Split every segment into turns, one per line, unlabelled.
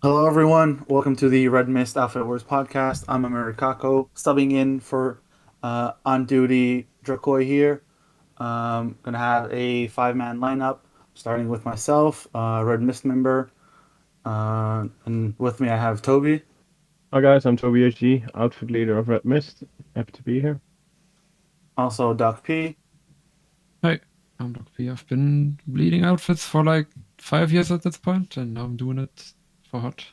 Hello, everyone. Welcome to the RedMist Podcast. I'm Amerikako, subbing in for on duty Drakoy here. Gonna have a five-man lineup, starting with myself, RedMist member, and with me I have Toby,
Hi guys, I'm TobyHD, outfit leader of RedMist. Happy to be here.
also Doc P,
Hi, I'm Dr. P. I've been bleeding outfits for like 5 years at this point, and now I'm doing it for hot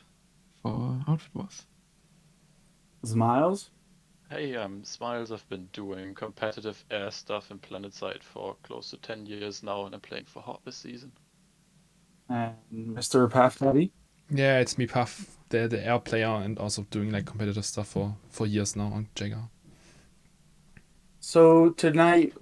for Outfit Wars.
ZmileZ,
Hey, ZmileZ. I've been doing competitive air stuff in Planetside for close to 10 years now, and I'm playing for Hot this season.
and Mr. PaffDaddy.
Yeah, it's me, Puff, the air player, and also doing like competitive stuff for years now on Jaeger.
So today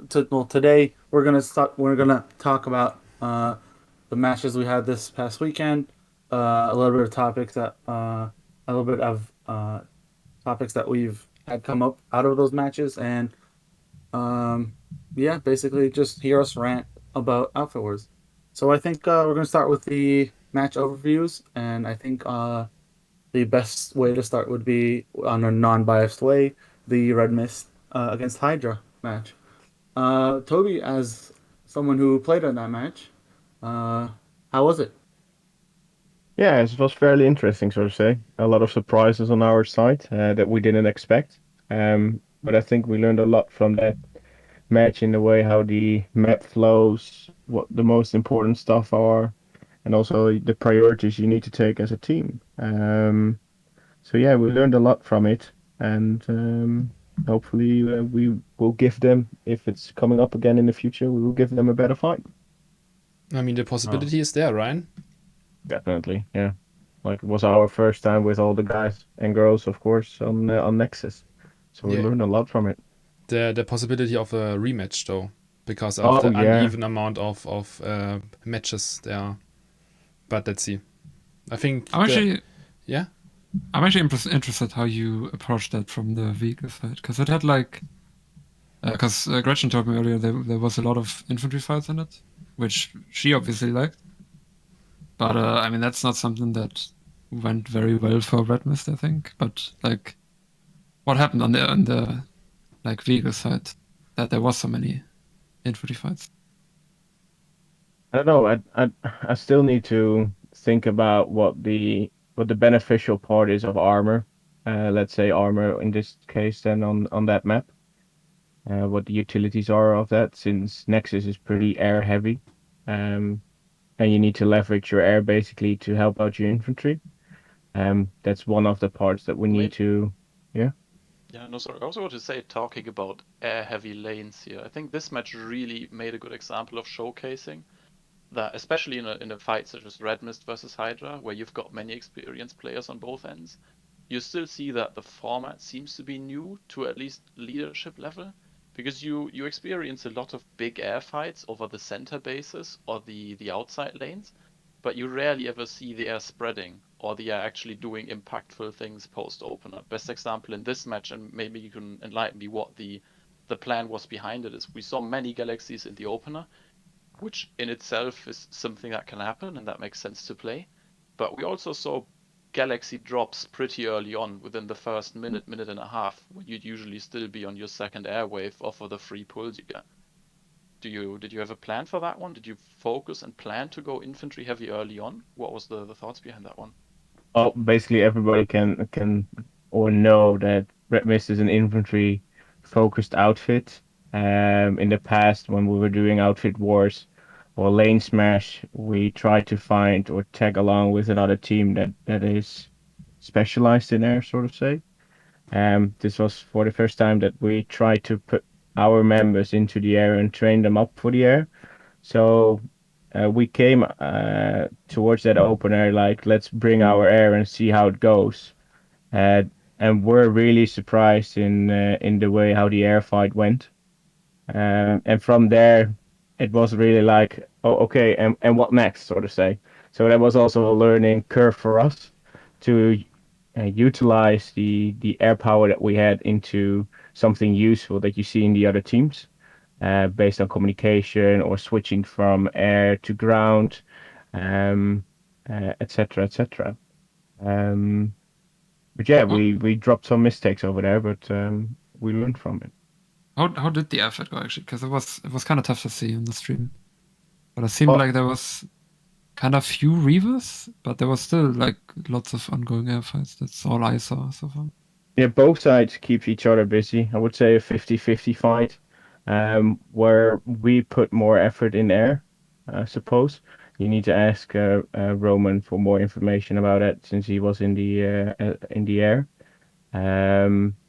We're gonna talk about the matches we had this past weekend. A little bit of topics that a little bit of topics that we've had come up out of those matches, and yeah, basically just hear us rant about Outfit Wars. So I think we're gonna start with the match overviews, and I think the best way to start would be on a non-biased way, the Red Mist against Hydra match. Toby, as someone who played in that match, how was it?
Yeah, it was fairly interesting, so to say. A lot of surprises on our side that we didn't expect. But I think we learned a lot from that match in the way how the map flows, what the most important stuff are, and also the priorities you need to take as a team. So yeah, we learned a lot from it, and hopefully we will give them, if it's coming up again in the future, we will give them a better fight.
I mean, the possibility is there, Ryan.
Definitely, yeah. Like it was our first time with all the guys and girls, of course, on Nexus, so we
Yeah.
learned a lot from it.
The possibility of a rematch, though, because of
Oh,
the
yeah.
uneven amount of matches there. But let's see. I think yeah.
I'm actually interested how you approached that from the vehicle side, because it had because Gretchen told me earlier there was a lot of infantry fights in it, which she obviously liked. But I mean that's not something that went very well for Red Mist, I think. But like, what happened on the like vehicle side that there was so many infantry fights?
I don't know. I still need to think about what the beneficial part is of armor. Let's say armor in this case, then on that map. What the utilities are of that, since Nexus is pretty air heavy, um, and you need to leverage your air basically to help out your infantry. That's one of the parts that we need to. Yeah.
Yeah, no, sorry. I also want to say, talking about air-heavy lanes here, I think this match really made a good example of showcasing that, especially in a fight such as Red Mist versus Hydra, where you've got many experienced players on both ends, you still see that the format seems to be new to at least leadership level, because you experience a lot of big air fights over the center bases or the outside lanes, but you rarely ever see the air spreading or the air actually doing impactful things post opener. Best example in this match, and maybe you can enlighten me what the plan was behind it, is we saw many galaxies in the opener, which in itself is something that can happen and that makes sense to play. But we also saw galaxy drops pretty early on, within the first minute and a half, when you'd usually still be on your second airwave off of the free pulls you get. Did you have a plan for that one? Did you focus and plan to go infantry heavy early on? What was the thoughts behind that one?
Oh, basically everybody can or know that Red Mist is an infantry focused outfit. In the past, when we were doing outfit wars or lane smash, we tried to find or tag along with another team that is specialized in air, sort of say. This was for the first time that we tried to put our members into the air and train them up for the air. So we came towards that opener like, let's bring our air and see how it goes. Uh, and we're really surprised in the way how the air fight went. And from there, it was really like, oh, okay, and what next, sort of say. So that was also a learning curve for us to utilize the air power that we had into something useful that you see in the other teams, based on communication or switching from air to ground, um, etc., etc. But yeah, we dropped some mistakes over there, but we learned from it.
How did the effort go actually? Because it was kind of tough to see on the stream, but it seemed like there was kind of few reavers, but there was still like lots of ongoing air fights. That's all I saw so far.
Yeah, both sides keep each other busy. I would say a 50-50 fight, where we put more effort in air, I suppose. You need to ask Roman for more information about it since he was in the air.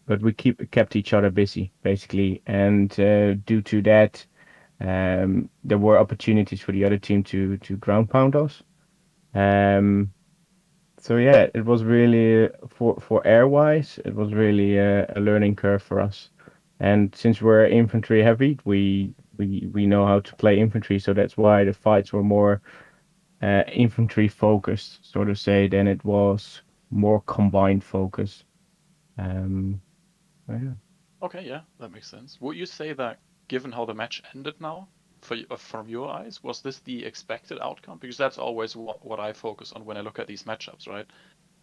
But we kept each other busy basically, and due to that, there were opportunities for the other team to ground pound us. So yeah, it was really for air wise, it was really a learning curve for us. And since we're infantry heavy, we know how to play infantry, so that's why the fights were more infantry focused, so to say, than it was more combined focus. Yeah.
Okay, yeah, that makes sense. Would you say that, given how the match ended now, from your eyes, was this the expected outcome? Because that's always what I focus on when I look at these matchups, right?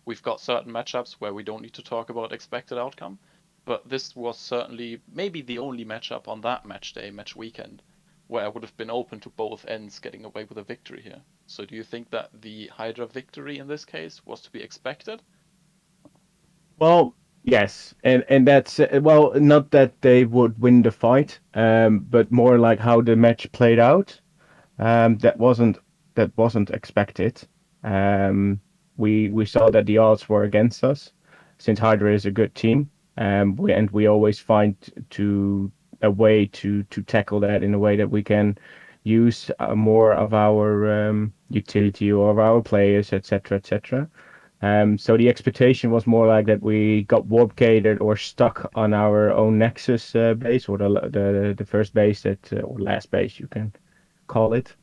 We've got certain matchups where we don't need to talk about expected outcome, but this was certainly maybe the only matchup on that match weekend, where I would have been open to both ends getting away with a victory here. So do you think that the Hydra victory in this case was to be expected?
Well, yes, and that's well, not that they would win the fight, but more like how the match played out. That wasn't expected. We saw that the odds were against us, since Hydra is a good team. We always find a way to tackle that in a way that we can use more of our utility or of our players, etc., etc. So the expectation was more like that we got warp gated or stuck on our own nexus base, or the first base or last base you can call it.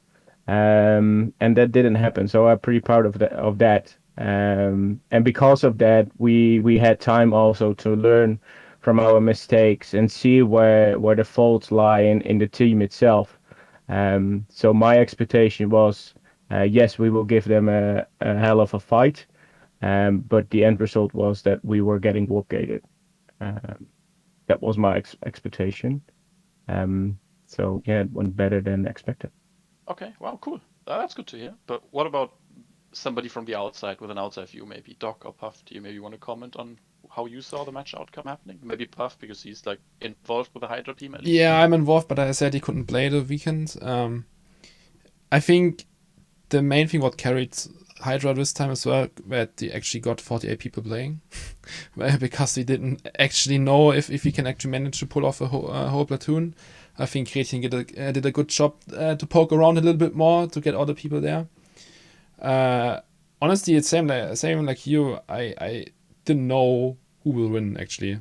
And that didn't happen. So I'm pretty proud of that. And because of that, we had time also to learn from our mistakes and see where the faults lie in the team itself. So my expectation was, yes, we will give them a hell of a fight. But the end result was that we were getting warp gated. That was my expectation. So yeah, it went better than expected.
Okay, wow, cool. That's good to hear. But what about somebody from the outside with an outside view, maybe Doc or Puff? Do you maybe want to comment on how you saw the match outcome happening? Maybe Puff, because he's like involved with the Hydra team at least.
Yeah, I'm involved, but I said he couldn't play the weekend. I think the main thing what carried Hydra this time as well, that they actually got 48 people playing, because we didn't actually know if we can actually manage to pull off a whole platoon. I think Kretin did a good job to poke around a little bit more to get all the people there. Honestly, it's same like you. I didn't know who will win actually,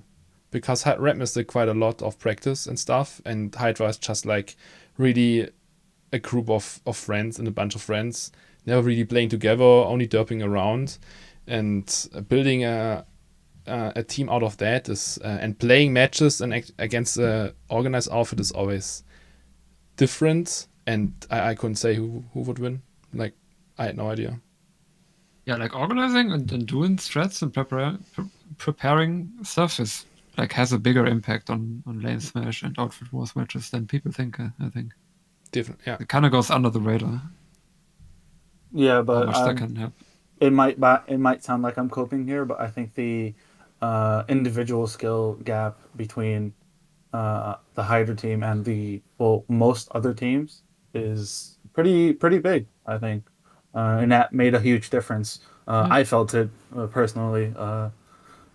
because RedMist did quite a lot of practice and stuff, and Hydra is just like really a group of friends and a bunch of friends, never really playing together, only derping around, and building a team out of that is and playing matches and against the organized outfit is always different. And I couldn't say who would win. Like, I had no idea.
Yeah, like organizing and doing strats and preparing stuff is like has a bigger impact on lane smash and outfit wars matches than people think. I think.
Different, yeah.
It kind of goes under the radar.
Yeah, but
how much that can help.
It might sound like I'm coping here, but I think the individual skill gap between the Hydra team and most other teams is pretty big, I think, and that made a huge difference. I felt it personally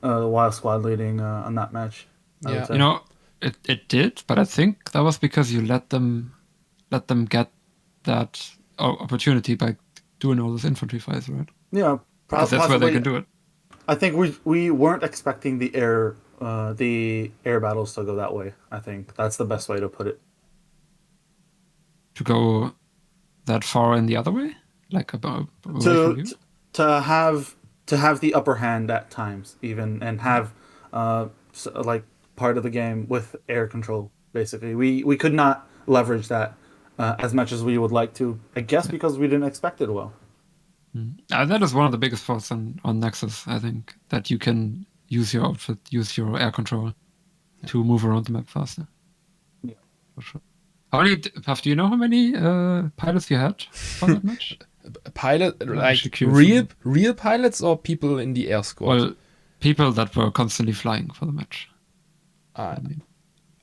while squad leading on that match.
Yeah,
you know, it did, but I think that was because you let them get that opportunity by doing all those infantry fights, right?
Yeah,
because that's where they can do it.
I think we weren't expecting the air battles to go that way. I think that's the best way to put it.
To go that far in the other way, like about
to have the upper hand at times, even, and have like part of the game with air control. Basically, we could not leverage that as much as we would like to. I guess because we didn't expect it well.
That is one of the biggest faults on Nexus, I think, that you can use your outfit, use your air control to move around the map faster.
Yeah.
For sure. Paff, do you know how many pilots you had for that match?
Pilot,
I'm
like
actually curious
real pilots or people in the air squad?
Well, people that were constantly flying for the match.
Uh,
I mean,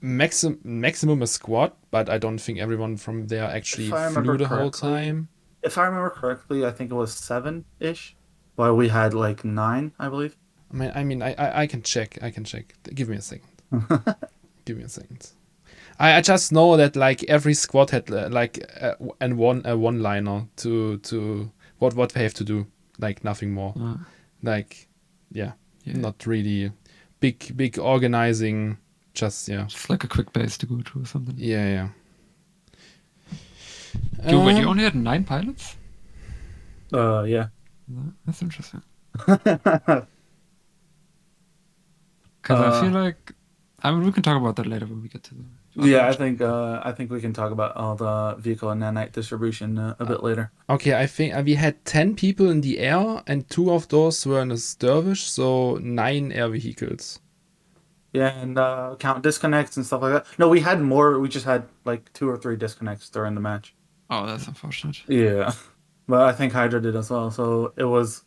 maximum a squad, but I don't think everyone from there actually
If I
flew
remember
the whole
correctly-
time.
If I remember correctly, I think it was 7-ish, while we had like 9, I believe.
I can check. Give me a second. I just know that like every squad had a one-liner to what they have to do, like nothing more. Like, yeah, not really big organizing. Just
just like a quick base to go to or something.
Yeah.
Wait, you only had 9 pilots?
Yeah.
That's interesting. Because I feel like, we can talk about that later when we get to the.
Yeah, I think we can talk about all the vehicle and nanite distribution a bit later.
Okay, I think we had 10 people in the air, and 2 of those were in a dervish, so 9 air vehicles.
Yeah, and count disconnects and stuff like that. No, we had more. We just had like 2 or 3 disconnects during the match.
Oh, that's unfortunate.
Yeah, but I think Hydra did as well, so it was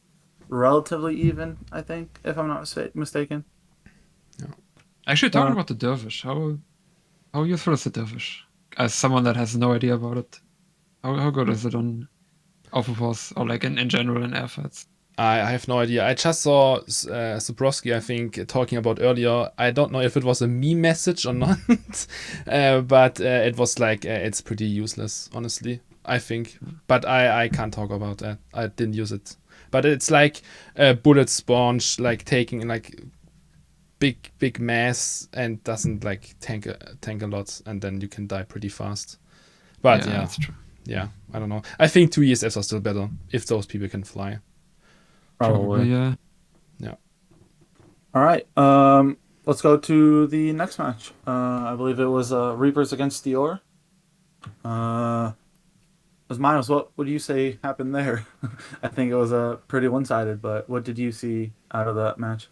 relatively even. I think, if I'm not mistaken.
Actually, talking about the dervish, how useful is the dervish? As someone that has no idea about it, how good is it on Overforce or like in general in airfights?
I have no idea. I just saw Subrowski, I think, talking about earlier. I don't know if it was a meme message or not, but it was like it's pretty useless, honestly, I think. But I can't talk about that. I didn't use it. But it's like a bullet sponge, like taking like big mass and doesn't like tank a lot, and then you can die pretty fast. But yeah,
that's true.
Yeah, I don't know. I think 2 ESFs are still better if those people can fly.
Probably.
Yeah.
All right. Let's go to the next match. I believe it was Reapers against Dior. ZmileZ, what would you say happened there? I think it was pretty one-sided, but what did you see out of that match?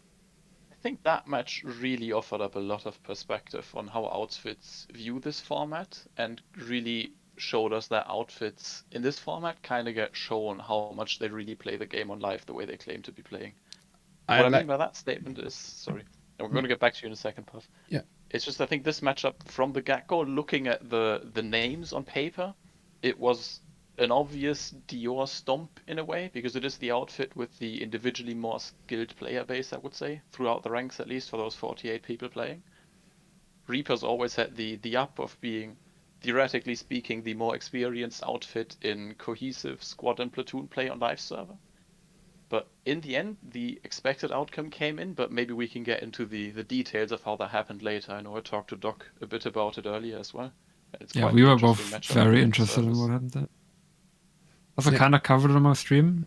I think that match really offered up a lot of perspective on how outfits view this format, and really showed us that outfits in this format kind of get shown how much they really play the game on live the way they claim to be playing. What I mean by that statement is, sorry, and we're going to get back to you in a second, Puff.
Yeah.
It's just, I think this matchup from the get-go, looking at the names on paper, it was an obvious Dior stomp in a way, because it is the outfit with the individually more skilled player base, I would say, throughout the ranks, at least for those 48 people playing. Reapers always had the up of being, theoretically speaking, the more experienced outfit in cohesive squad and platoon play on live server. But in the end, the expected outcome came in, but maybe we can get into the details of how that happened later. I know I talked to Doc a bit about it earlier as well.
We were both very interested in what happened there. Also kind of covered it on my stream.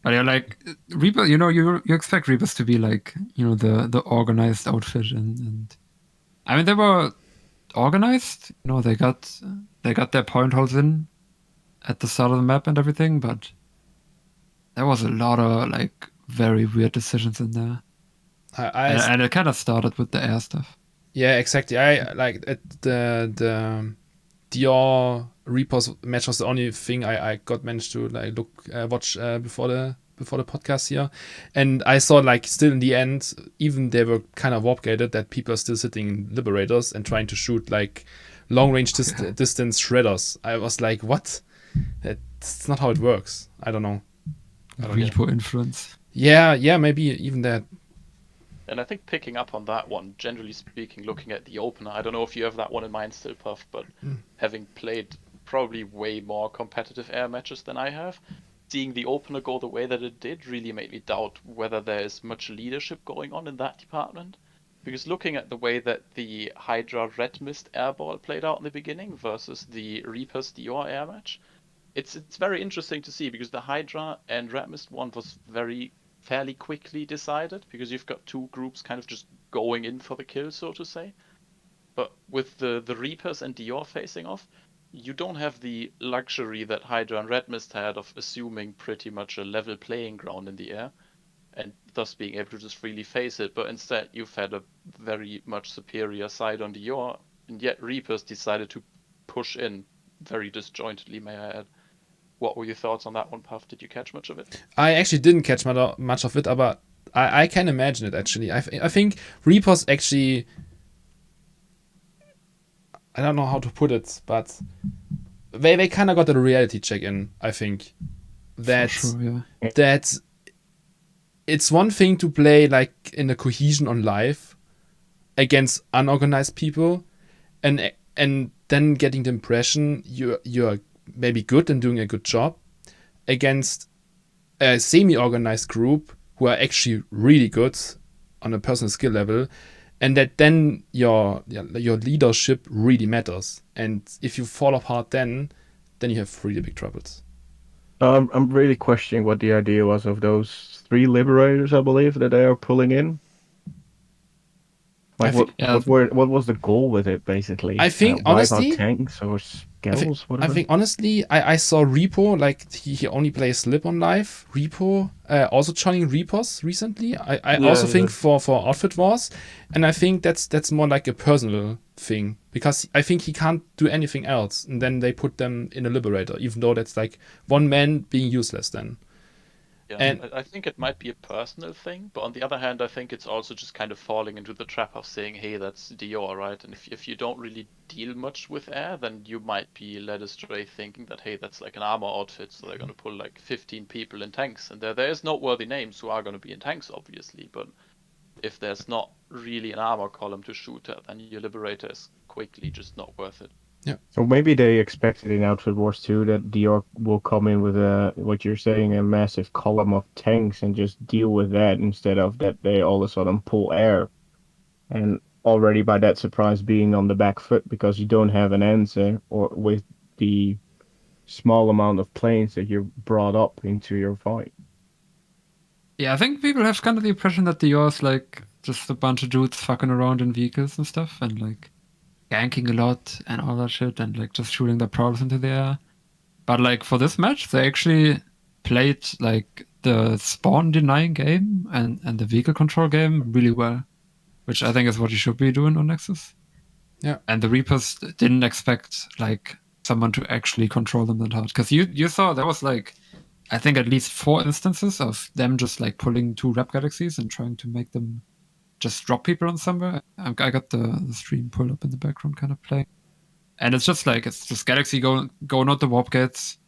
But yeah, like Reaper, you expect Reapers to be like, the organized outfit, and I mean they were organized. They got their point holes in at the start of the map and everything, but there was a lot of like very weird decisions in there. And it kind of started with the air stuff.
Yeah, exactly. I like the Dior Reapers match was the only thing I got managed to like watch before the podcast here, and I saw like still in the end, even they were kind of warp gated, that people are still sitting in Liberators and trying to shoot like long range distance shredders. I was like, what? That's not how it works. I don't know.
Repo influence.
Yeah, maybe even that.
And I think picking up on that one, generally speaking, looking at the opener, I don't know if you have that one in mind still, Puff, but having played probably way more competitive air matches than I have, seeing the opener go the way that it did really made me doubt whether there is much leadership going on in that department. Because looking at the way that the Hydra RedMist airball played out in the beginning versus the Reapers Dior air match, it's very interesting to see, because the Hydra and RedMist one was fairly quickly decided, because you've got two groups kind of just going in for the kill, so to say. But with the Reapers and Dior facing off, you don't have the luxury that Hydra and RedMist had of assuming pretty much a level playing ground in the air, and thus being able to just freely face it, but instead you've had a very much superior side on Dior, and yet Reapers decided to push in very disjointedly, may I add. What were your thoughts on that one, Puff? Did you catch much of it?
I actually didn't catch much of it, but I can imagine it actually. I think Reapers actually, I don't know how to put it, but they kind of got a reality check in. I think that
For sure, yeah.
that it's one thing to play like in a cohesion on live against unorganized people, and then getting the impression you're maybe good and doing a good job against a semi-organized group who are actually really good on a personal skill level, and that then your leadership really matters. And if you fall apart, then you have really big troubles.
I'm really questioning what the idea was of those 3 liberators, I believe, that they are pulling in. Like,
I think-
what was the goal with it, basically?
I think,
wipe out
honestly,
tanks or skells,
I
whatever?
think honestly, I saw Repo, like he only plays Slip on live. Repo also joining Repos recently. I
Yeah,
also
he
think
did.
for Outfit Wars, and I think that's more like a personal thing, because I think he can't do anything else, and then they put them in a Liberator, even though that's like one man being useless then.
Yeah,
And-
I think it might be a personal thing, but on the other hand, I think it's also just kind of falling into the trap of saying, hey, that's Dior, right? And if you don't really deal much with air, then you might be led astray thinking that, hey, that's like an armor outfit, so they're going to pull like 15 people in tanks. And there is noteworthy names who are going to be in tanks, obviously, but if there's not really an armor column to shoot at, then your Liberator is quickly just not worth it.
So maybe they expected in Outfit Wars 2 that Dior will come in with what you're saying, a massive column of tanks and just deal with that, instead of that they all of a sudden pull air. And already by that surprise being on the back foot because you don't have an answer, or with the small amount of planes that you brought up into your fight.
Yeah, I think people have kind of the impression that Dior is like just a bunch of dudes fucking around in vehicles and stuff, and like ganking a lot and all that shit, and like just shooting their prowlers into the air. But like for this match, they actually played like the spawn denying game and the vehicle control game really well, which I think is what you should be doing on Nexus.
Yeah.
And the Reapers didn't expect like someone to actually control them that hard, because you saw there was like, I think at least 4 instances of them just like pulling 2 rep galaxies and trying to make them just drop people on somewhere. I got the stream pulled up in the background kind of playing. And it's just like, it's just Galaxy going out the warp gates,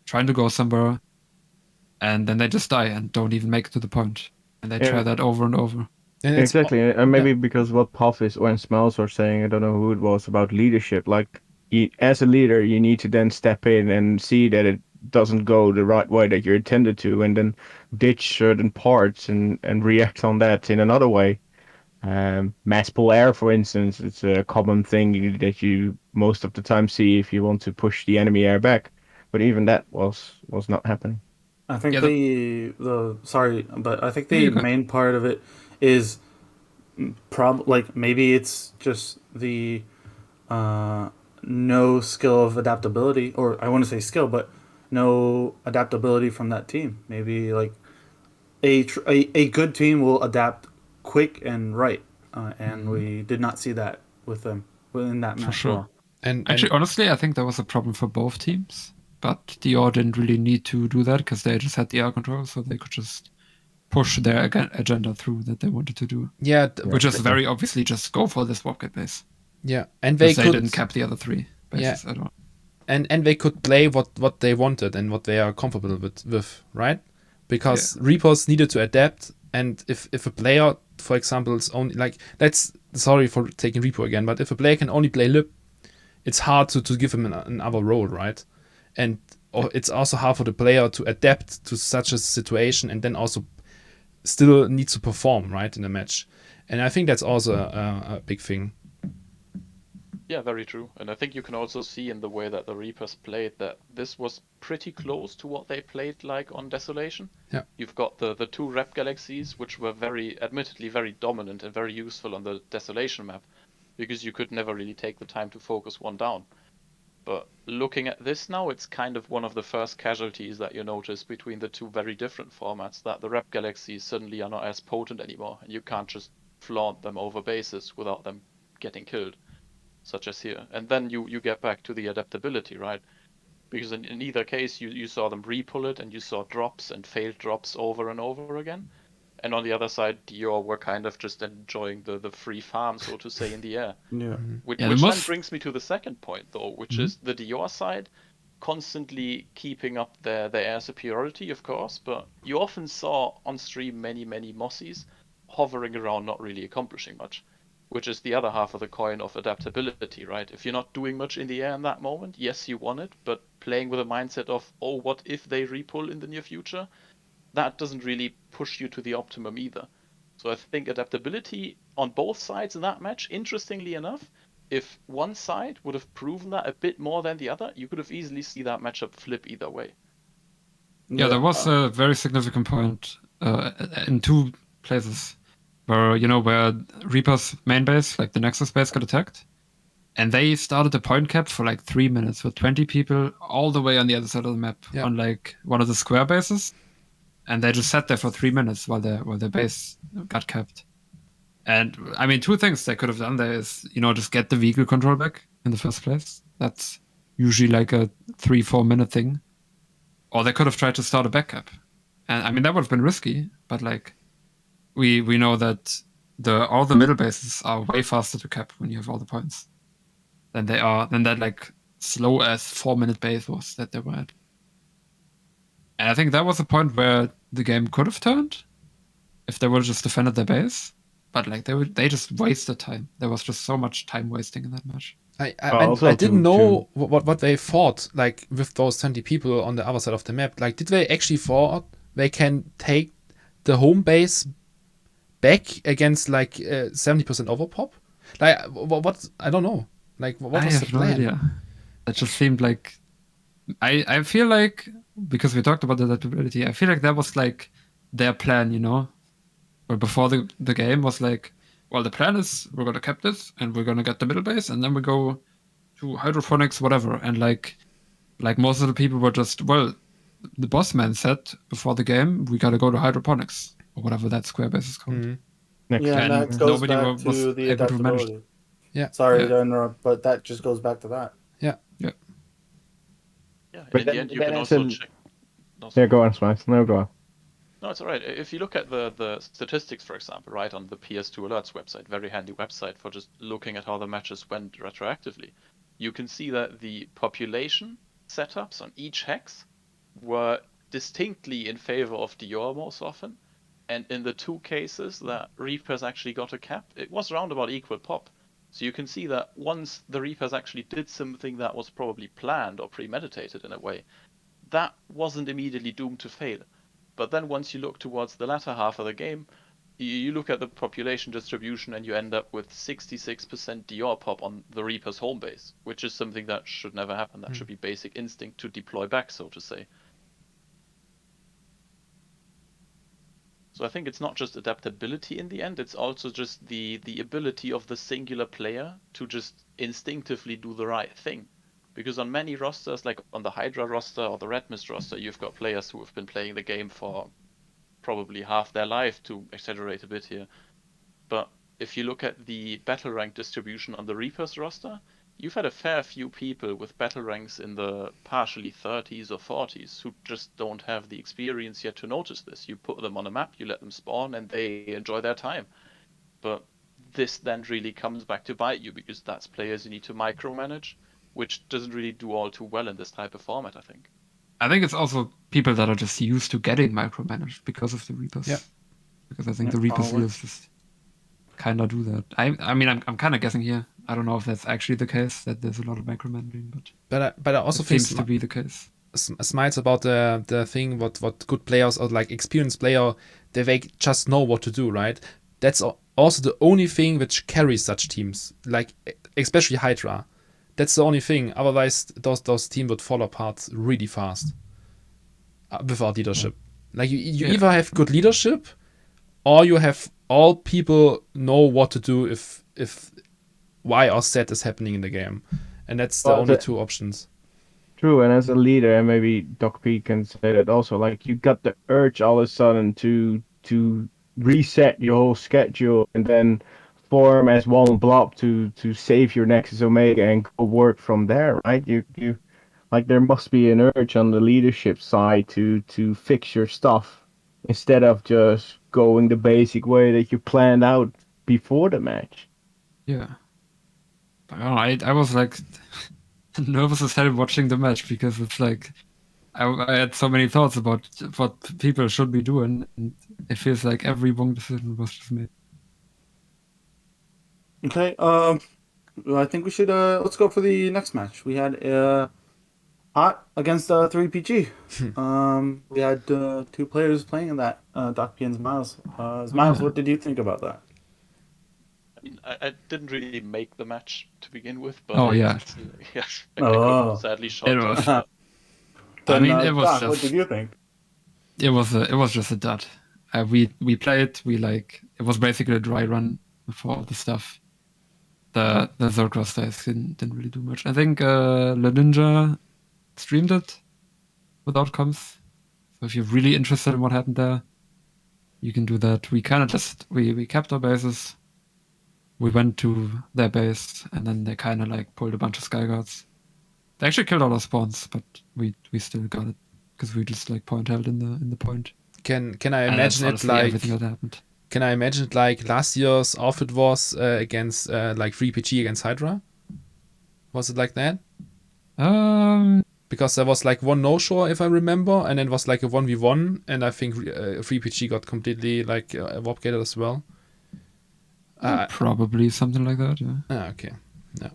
trying to go somewhere, and then they just die and don't even make it to the point. And they try
Yeah.
that over and over.
And it's-
Exactly, and maybe because what Puff is when ZmileZ are saying, I don't know who it was, about leadership. Like, as a leader, you need to then step in and see that it doesn't go the right way that you're intended to, and then ditch certain parts and react on that in another way. Mass pull air, for instance, it's a common thing that you most of the time see if you want to push the enemy air back. But even that was not happening.
I think
Yeah,
the sorry, but I think
No,
the
you can-
main part of it is like maybe it's just the no skill of adaptability, or I want to say skill, but no adaptability from that team. Maybe like a good team will adapt quick and right, and we did not see that with them in that
For
match.
sure.
Well.
and
Actually, honestly, I think that was a problem for both teams. But Dior didn't really need to do that because they just had the air control, so they could just push their agenda through that they wanted to do.
yeah,
Which is very obviously just go for this warp gate base.
yeah, and they
Because they
could
didn't cap the other 3 bases at all.
and they could play what they wanted and what they are comfortable with, right? Because Repos needed to adapt, and if a player, for example, is only like, sorry for taking Repo again, but if a player can only play Lip, it's hard to give him another role, right? And it's also hard for the player to adapt to such a situation and then also still needs to perform, right, in a match. And I think that's also a big thing.
Yeah, very true. And I think you can also see in the way that the Reapers played that this was pretty close to what they played like on Desolation.
Yeah.
You've got the 2 rep galaxies, which were admittedly very dominant and very useful on the Desolation map, because you could never really take the time to focus one down. But looking at this now, it's kind of one of the first casualties that you notice between the two very different formats, that the rep galaxies suddenly are not as potent anymore, and you can't just flaunt them over bases without them getting killed, such as here. And then you get back to the adaptability, right? Because in either case, you saw them re-pull it, and you saw drops and failed drops over and over again. And on the other side, Dior were kind of just enjoying the free farm, so to say, in the air.
Yeah.
Which
Yeah,
then
most-
brings me to the second point, though, which is the Dior side constantly keeping up their air superiority, of course, but you often saw on stream many Mossies hovering around, not really accomplishing much, which is the other half of the coin of adaptability, right? If you're not doing much in the air in that moment, yes, you won it, but playing with a mindset of, oh, what if they repull in the near future? That doesn't really push you to the optimum either. So I think adaptability on both sides in that match, interestingly enough, if one side would have proven that a bit more than the other, you could have easily seen that matchup flip either way.
Yeah, there was a very significant point in two places where Reaper's main base, like the Nexus base, got attacked. And they started a point cap for like 3 minutes with 20 people all the way on the other side of the map on like one of the square bases. And they just sat there for 3 minutes while their base got capped. And I mean, two things they could have done there is, just get the vehicle control back in the first place. That's usually like a 3-4 minute thing. Or they could have tried to start a back cap. And I mean, that would have been risky, but like we know that all the middle bases are way faster to cap when you have all the points than that like slow as 4 minute base was that they were at. And I think that was a point where the game could have turned if they would have just defended their base. But like they just wasted time. There was just so much time wasting in that match.
I didn't know what they thought, like with those 20 people on the other side of the map. Like, did they actually thought they can take the home base back against like 70% overpop? Like, what? I don't know. Like, what was the plan?
No idea. That just seemed like I feel like, because we talked about the adaptability, I feel like that was like their plan, Or before the game was like, well, the plan is we're gonna cap this and we're gonna get the middle base and then we go to hydroponics, whatever. And like most of the people were just, well, the boss man said before the game we gotta go to hydroponics or whatever that square base is called.
Yeah, and that goes back to the adaptability.
Yeah.
Sorry to interrupt, but that just goes back to that.
Yeah.
Yeah, and
But
in the end, you can also check.
Yeah, go on, Smiles. No, go on.
No, it's all right. If you look at the statistics, for example, right, on the PS2 Alerts website, very handy website for just looking at how the matches went retroactively, you can see that the population setups on each hex were distinctly in favor of Dior most often. And in the two cases that Reapers actually got a cap, it was around about equal pop. So you can see that once the Reapers actually did something that was probably planned or premeditated in a way, that wasn't immediately doomed to fail. But then once you look towards the latter half of the game, you look at the population distribution and you end up with 66% Dior pop on the Reaper's home base, which is something that should never happen. That should be basic instinct to deploy back, so to say. So I think it's not just adaptability in the end, it's also just the ability of the singular player to just instinctively do the right thing. Because on many rosters, like on the Hydra roster or the RedMist roster, you've got players who have been playing the game for probably half their life, to exaggerate a bit here. But if you look at the battle rank distribution on the Reapers roster, you've had a fair few people with battle ranks in the partially 30s or 40s who just don't have the experience yet to notice this. You put them on a map, you let them spawn, and they enjoy their time. But this then really comes back to bite you, because that's players you need to micromanage, which doesn't really do all too well in this type of format, I think.
I think it's also people that are just used to getting micromanaged because of the Reapers.
Yeah.
Because I think the Reapers will just kind of do that. I mean, I'm kind of guessing here. I don't know if that's actually the case, that there's a lot of micromanaging, but
I also
it
think
seems to be the case.
Smiles about the thing what good players or like experienced player, they just know what to do, right? That's also the only thing which carries such teams, like especially Hydra. That's the only thing. Otherwise, those teams would fall apart really fast without leadership. Like you either have good leadership, or you have all people know what to do if Y or Z is happening in the game. and that's the
Well,
only
the-
two options.
True, and as a leader, and maybe Doc P can say that also, like you got the urge all of a sudden to reset your whole schedule and then form as one blob to save your Nexus Omega and go work from there, right? You like there must be an urge on the leadership side to fix your stuff instead of just going the basic way that you planned out before the match.
Yeah. But I don't know, I was like nervous as hell watching the match because it's like I had so many thoughts about what people should be doing, and it feels like every wrong decision was just made.
Okay. I think we should let's go for the next match. We had Hot against 3PG. We had two players playing in that. Doc P and ZmileZ. ZmileZ,
yeah.
what did you think about that?
I mean, I didn't really make the match to begin with, but
Oh, yeah.
yeah, I
Oh.
got sadly shot.
It was-
down.
Then,
mean, it was
Doc, what
just-
did you think?
It was just a dud. We played. It was basically a dry run for all the stuff. The third cross dice didn't really do much. I think Le Ninja streamed it with outcomes. So if you're really interested in what happened there, you can do that. We kind of just we kept our bases. We went to their base, and then they kind of like pulled a bunch of sky guards. They actually killed all our spawns, but we still got it because we just like point held in the point.
Can I
And that's
imagine it
honestly
like
everything that happened?
Can I imagine it like last year's outfit was against like 3PG against Hydra? Was it like that? Because there was like one no-show if I remember, and then it was like a 1v1, and I think 3PG got completely like evaporated as well.
Probably something like that. Yeah.
Okay.
I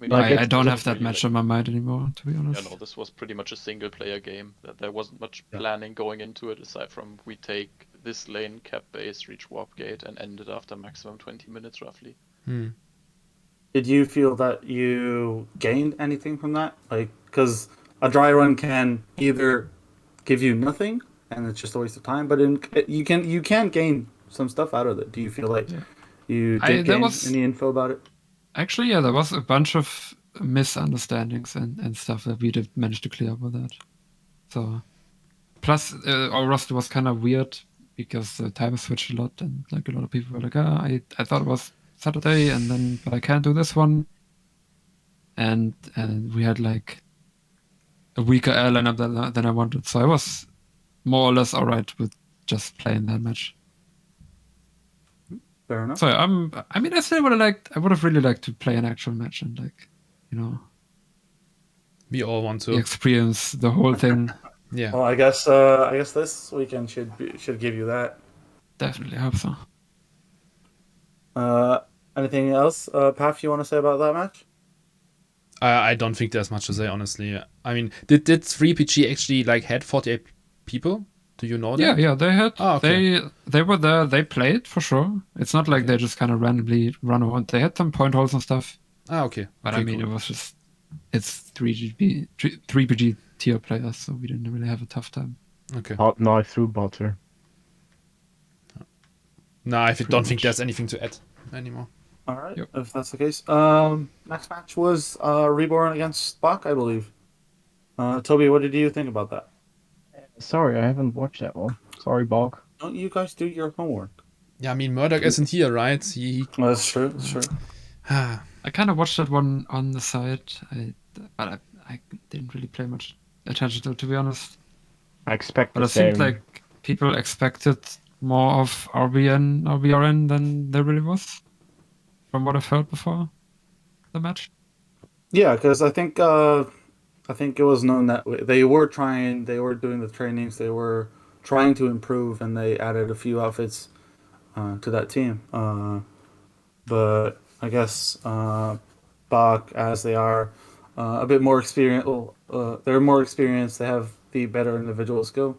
mean,
Like,
I don't
wasn't
have that
really,
match
like,
on my mind anymore, to be
Yeah,
honest.
no, this was pretty much a single player game. That there wasn't much
Yeah.
planning going into it aside from we take this lane, cap base, reach warp gate, and end it after maximum 20 minutes roughly.
Did you feel that you gained anything from that? Like, because a dry run can either give you nothing and it's just a waste of time, but you can gain some stuff out of it. Do you feel like
Yeah.
you
there
did gain
was-
any info about it?
Actually, yeah, there was a bunch of misunderstandings and stuff that we did manage to clear up with that. So, plus our roster was kind of weird because the timer switched a lot, and like a lot of people were like, I thought it was Saturday, and then but I can't do this one. And we had like a weaker air lineup than I wanted, so I was more or less alright with just playing that match.
Fair enough.
So I mean, I still would have really liked to play an actual match and like, you know,
We all want to.
experience the whole thing.
Yeah.
Well, I guess this weekend should give you that.
Definitely hope so.
Anything else, Paff, you want to say about that match?
I don't think there's much to say, honestly. I mean, did 3PG actually like had 48 people? Do you know that?
Yeah, they had.
Oh, okay.
They were there. They played for sure. It's not like they just kind of randomly run around. They had some point holes and stuff.
Okay.
But
Okay,
I mean,
cool.
it was just it's 3PG tier players, so we didn't really have a tough time.
Okay.
Hot knife through butter.
No, I don't think
much.
there's anything to add anymore.
All right,
Yep.
if that's the case. Next match was Reborn against Spock, I believe. Toby, what did you think about that?
Sorry, I haven't watched that one. Sorry, Bog.
Don't you guys do your homework?
Yeah, I mean, Murdoch isn't here, right? He
Well, that's true. That's true.
I kind of watched that one on the side, but I didn't really pay much attention to be honest.
I expect
But
the
I
same.
think like people expected more of RBRN than there really was, from what I've heard before the match.
Yeah, because I think it was known that they were doing the trainings, they were trying to improve, and they added a few outfits to that team. But I guess Bach, as they are a bit more experienced, they're more experienced. They have the better individual skill.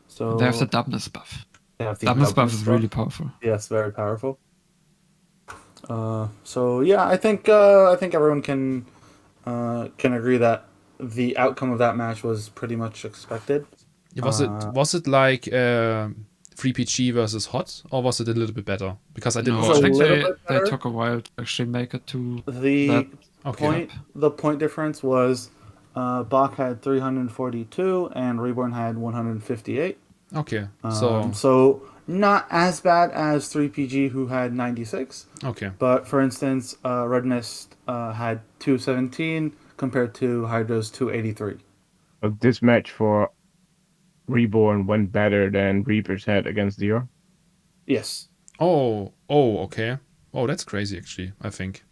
So
They have the dumbness buff.
they have the
Dumbness buff
dumbness
is really powerful.
Yes, very powerful. So yeah, I think everyone can agree that the outcome of that match was pretty much expected.
was it like 3PG versus Hot, or was it a little bit better? Because I didn't
No,
watch
I
it.
think
little
they
bit better.
took a while to actually make it to
The
that
Okay.
The point difference was BAWC had 342 and Reborn had 158.
Okay.
So not as bad as 3PG who had 96.
Okay.
But for instance, RedMist had 217 compared to Hydra's 283.
This match for Reborn went better than Reaper's had against Dior.
Yes.
Okay. Oh, that's crazy, actually, I think.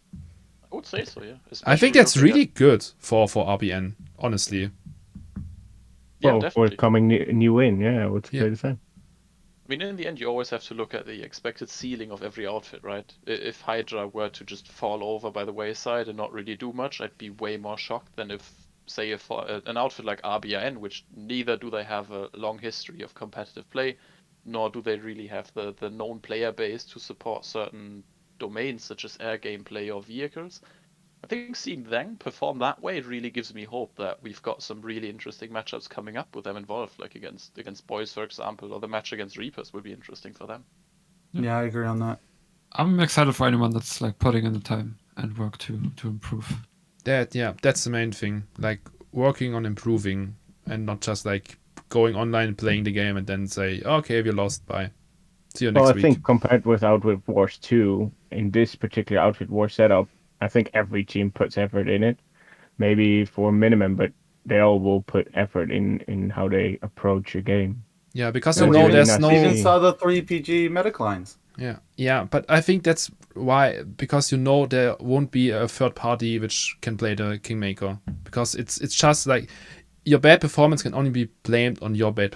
I would say so, yeah.
I think
Especially
that's
looking
really
at-
good for RBN, honestly.
Yeah,
Well, for
definitely.
coming new in, yeah, I would say
Yeah.
the same.
I mean, in the end, you always have to look at the expected ceiling of every outfit, right? If Hydra were to just fall over by the wayside and not really do much, I'd be way more shocked than if, say, if an outfit like RBRN, which neither do they have a long history of competitive play, nor do they really have the known player base to support certain domains such as air gameplay or vehicles. I think seeing them perform that way really gives me hope that we've got some really interesting matchups coming up with them involved, like against BOIS, for example, or the match against Reapers would be interesting for them.
Yeah, I agree on that.
I'm excited for anyone that's like putting in the time and work to improve.
That's the main thing. Like working on improving and not just like going online, playing the game, and then say, okay, we lost. Bye. See you next
Well, I
week.
think compared with Outfit Wars 2, in this particular Outfit War setup, I think every team puts effort in it. Maybe for a minimum, but they all will put effort in how they approach a game.
Yeah, because
Yeah,
you
we
know
really
there's
not
no.
see-
Even saw the 3PG medic lines.
Yeah, but I think that's why, because you know there won't be a third party which can play the Kingmaker, because it's just like your bad performance can only be blamed on your bad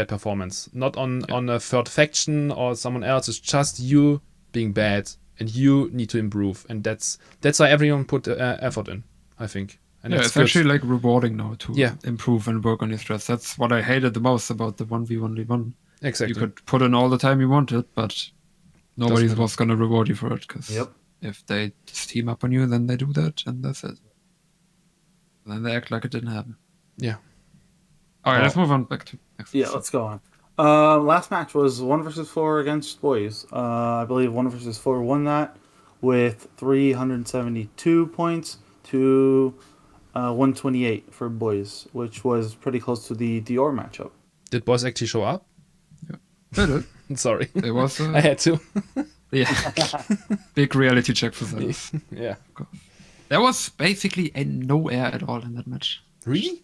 performance, not on a third faction or someone else. It's just you being bad, and you need to improve, and that's why everyone put effort in, I think. And
Yeah,
that's
it's
good.
actually like rewarding now to
Yeah.
improve and work on your strats. That's what I hated the most about the 1v1v1.
Exactly.
You could put in all the time you wanted, but nobody
matter.
was going to reward you for it, because
Yep.
if they just team up on you, then they do that, and that's it. Then they act like it didn't happen.
Yeah.
All right, let's move on back to next.
Yeah, let's go on. Last match was 1 versus 4 against BOIS. I believe 1 versus 4 won that with 372 points to 128 for BOIS, which was pretty close to the Dior matchup.
Did BOIS actually show up?
They did.
Sorry.
It was
I had to.
yeah, big reality check for that.
Yeah.
There was basically no air at all in that match.
Really?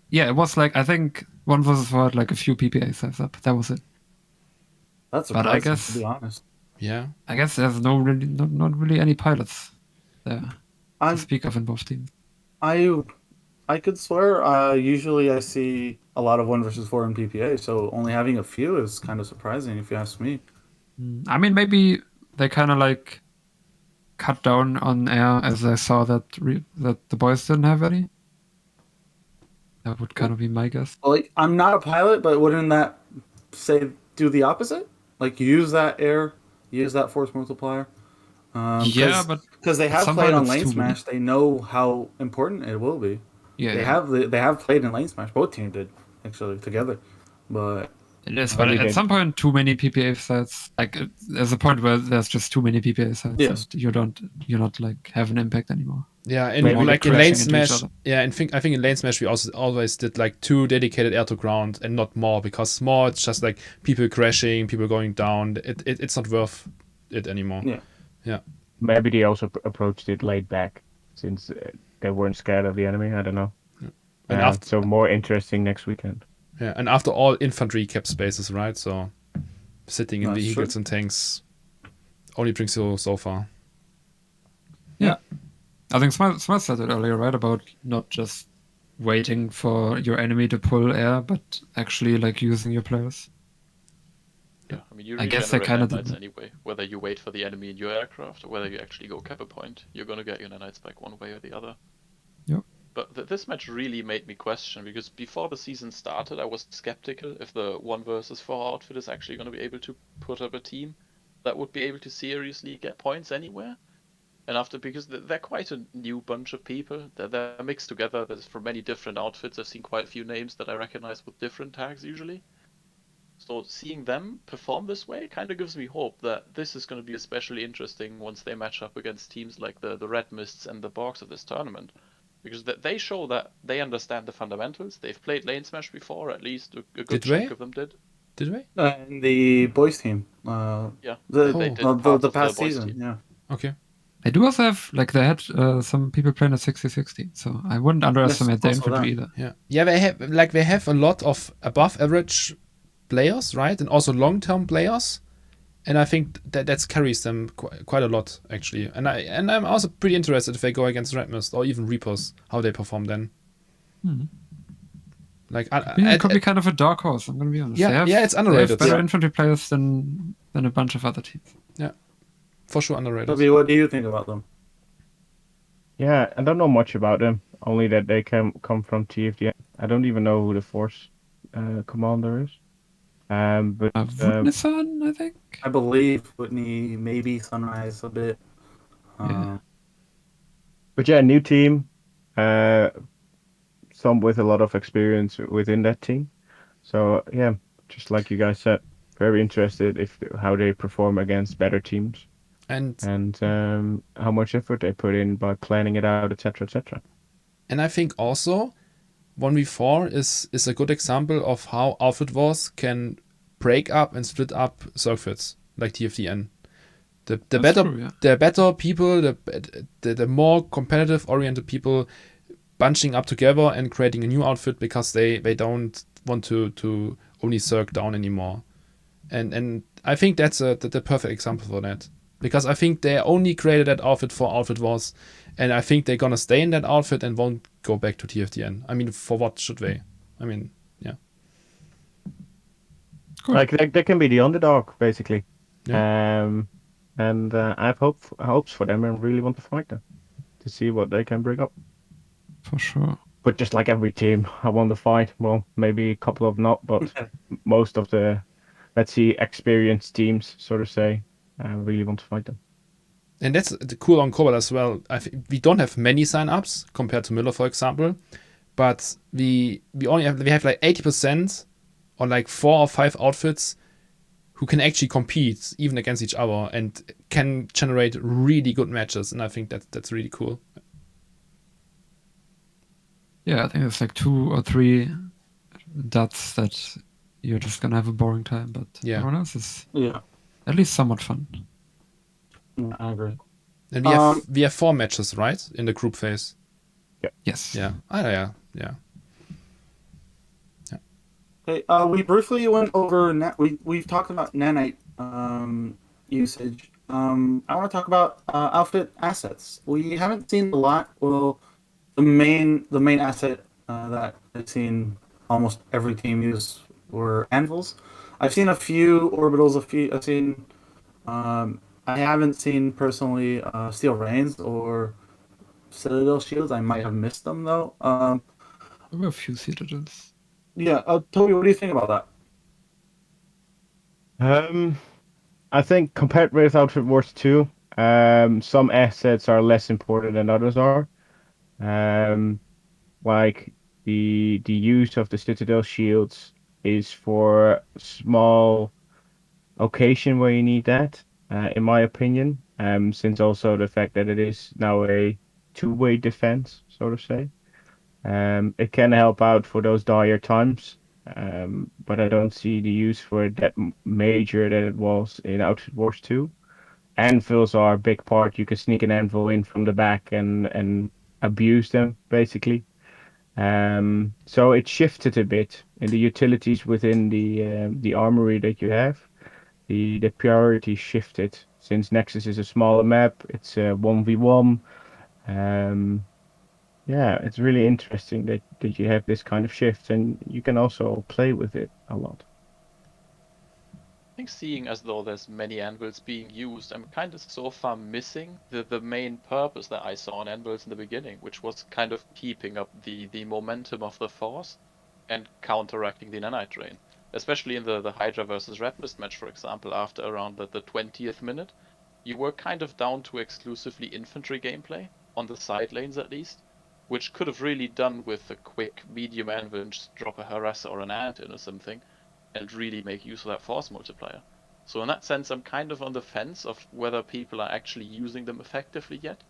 Yeah, it was like, I think 1 versus 4 had like a few PPA saves up. That was it.
That's
But I
surprising,
guess-
to be honest.
Yeah.
I guess there's not really any pilots there to
I'm,
speak of in both teams.
I could swear, usually I see a lot of 1 versus 4 in PPA, so only having a few is kind of surprising if you ask me.
I mean, maybe they kind of like cut down on air as they saw that that the boys didn't have any. That would kind of be my guess.
Like, I'm not a pilot, but wouldn't that say do the opposite? Like, use that air, use that force multiplier.
Yeah, but
because they have
some
played on
pilots
lane
too many.
smash, they know how important it will be.
yeah,
They have played in lane smash. Both teams did actually together, but
it is.
How
But
did
at
they-
some point, too many PPA sets. Like there's a point where there's just too many PPA sets.
Yes.
And you're not like have an impact anymore.
Yeah, and
Maybe
like in
crashing
lane
into each
smash,
other.
yeah, and I think in lane smash we also always did like 2 dedicated air to ground and not more, because more it's just like people crashing, people going down. It's not worth it anymore.
Yeah.
Maybe they also approached it laid back, since they weren't scared of the enemy. I don't know.
And after
so more interesting next weekend.
and after all, infantry kept spaces, right? So sitting in
That's
vehicles
true.
and tanks only brings you so far.
I think Smart said it earlier, right? About not just waiting for your enemy to pull air, but actually like using your players.
Yeah, I mean, you
I guess they
regenerate
kinda
nanites
didn't.
anyway. Whether you wait for the enemy in your aircraft or whether you actually go cap a point, you're gonna get your nanites back one way or the other.
Yep.
But this match really made me question, because before the season started, I was skeptical if the 1 versus 4 outfit is actually gonna be able to put up a team that would be able to seriously get points anywhere. And because they're quite a new bunch of people, they're mixed together. There's from many different outfits. I've seen quite a few names that I recognize with different tags usually. So seeing them perform this way kind of gives me hope that this is going to be especially interesting once they match up against teams like the RedMists and the BAWCs of this tournament. Because they show that they understand the fundamentals. They've played lane smash before, at least a good
Did
chunk
they?
of them did.
Did we?
And the BOIS team.
Yeah,
The
they
Oh.
did parts
the
of
past
BOIS
season.
team.
Yeah.
Okay.
They do also have, like, they had some people playing at 60-60, so I wouldn't underestimate the
also
infantry
that.
either.
Yeah. Yeah, they have a lot of above average players, right? And also long term players. And I think that carries them quite a lot, actually. And I'm also pretty interested if they go against RedMist or even Reapers, how they perform then. Like,
Yeah, it could be kind of a dark horse, I'm gonna be honest.
Yeah, it's
They
underrated.
have better
Yeah.
infantry players than a bunch of other teams.
for sure underrated.
Toby, what do you think about them?
Yeah, I don't know much about them. Only that they come from TFD. I don't even know who the Force commander is. But
Nissan, I think.
I believe Whitney, maybe Sunrise a bit.
Yeah.
but yeah, new team. Some with a lot of experience within that team. So yeah, just like you guys said, very interested if how they perform against better teams
And
how much effort they put in by planning it out, etc., etc.
and I think also 1v4 is a good example of how Outfit Wars can break up and split up circuits like TFDN. The
That's
better
true, yeah.
the better people, the more competitive oriented people bunching up together and creating a new outfit because they don't want to only circ down anymore. And I think that's the perfect example for that. Because I think they only created that outfit for Outfit Wars, and I think they're gonna stay in that outfit and won't go back to TFDN. I mean, for what should they? I mean, yeah.
Cool.
Like they can be the underdog basically.
Yeah.
And I have hopes for them and really want to fight them to see what they can bring up.
For sure.
But just like every team, I want to fight. Well, maybe a couple of not, but most of the, let's see, experienced teams, so to say, I really want to fight them.
And that's cool on Cobalt as well. We don't have many sign-ups compared to Miller, for example, but we have like 80% or like 4 or 5 outfits who can actually compete even against each other and can generate really good matches. And I think that's really cool.
Yeah, I think it's like 2 or 3 dots that you're just gonna have a boring time, but
Yeah.
everyone else is
Yeah,
at least somewhat fun.
I agree.
And we have 4 matches, right, in the group phase.
Yes.
Yeah. Yeah.
Okay, we briefly went over we've talked about nanite usage. I want to talk about outfit assets. We haven't seen a lot. Well, the main asset that I've seen almost every team use were anvils. I've seen a few orbitals. I've seen. I haven't seen personally steel rains or citadel shields. I might have missed them though.
There were a few citadels.
Yeah, Toby, what do you think about that?
I think compared with Outfit Wars 2, some assets are less important than others are. Like the use of the Citadel shields is for small occasion where you need that, in my opinion. Since also the fact that it is now a two-way defense, so to say. It can help out for those dire times, but I don't see the use for it that major that it was in Outfit Wars 2. Anvils are a big part. You can sneak an anvil in from the back and abuse them, basically. So it shifted a bit in the utilities within the armory that you have. The priority shifted since Nexus is a smaller map. It's a 1v1. Yeah, it's really interesting that you have this kind of shift, and you can also play with it a lot.
I think seeing as though there's many anvils being used, I'm kind of so far missing the main purpose that I saw in anvils in the beginning, which was kind of keeping up the momentum of the force and counteracting the nanite drain. Especially in the Hydra versus RedMist match, for example, after around the 20th minute, you were kind of down to exclusively infantry gameplay, on the side lanes at least, which could have really done with a quick medium anvil and just drop a harasser or an ant in or something. and really make use of that force multiplier. So in that sense, I'm kind of on the fence of whether people are actually using them effectively yet,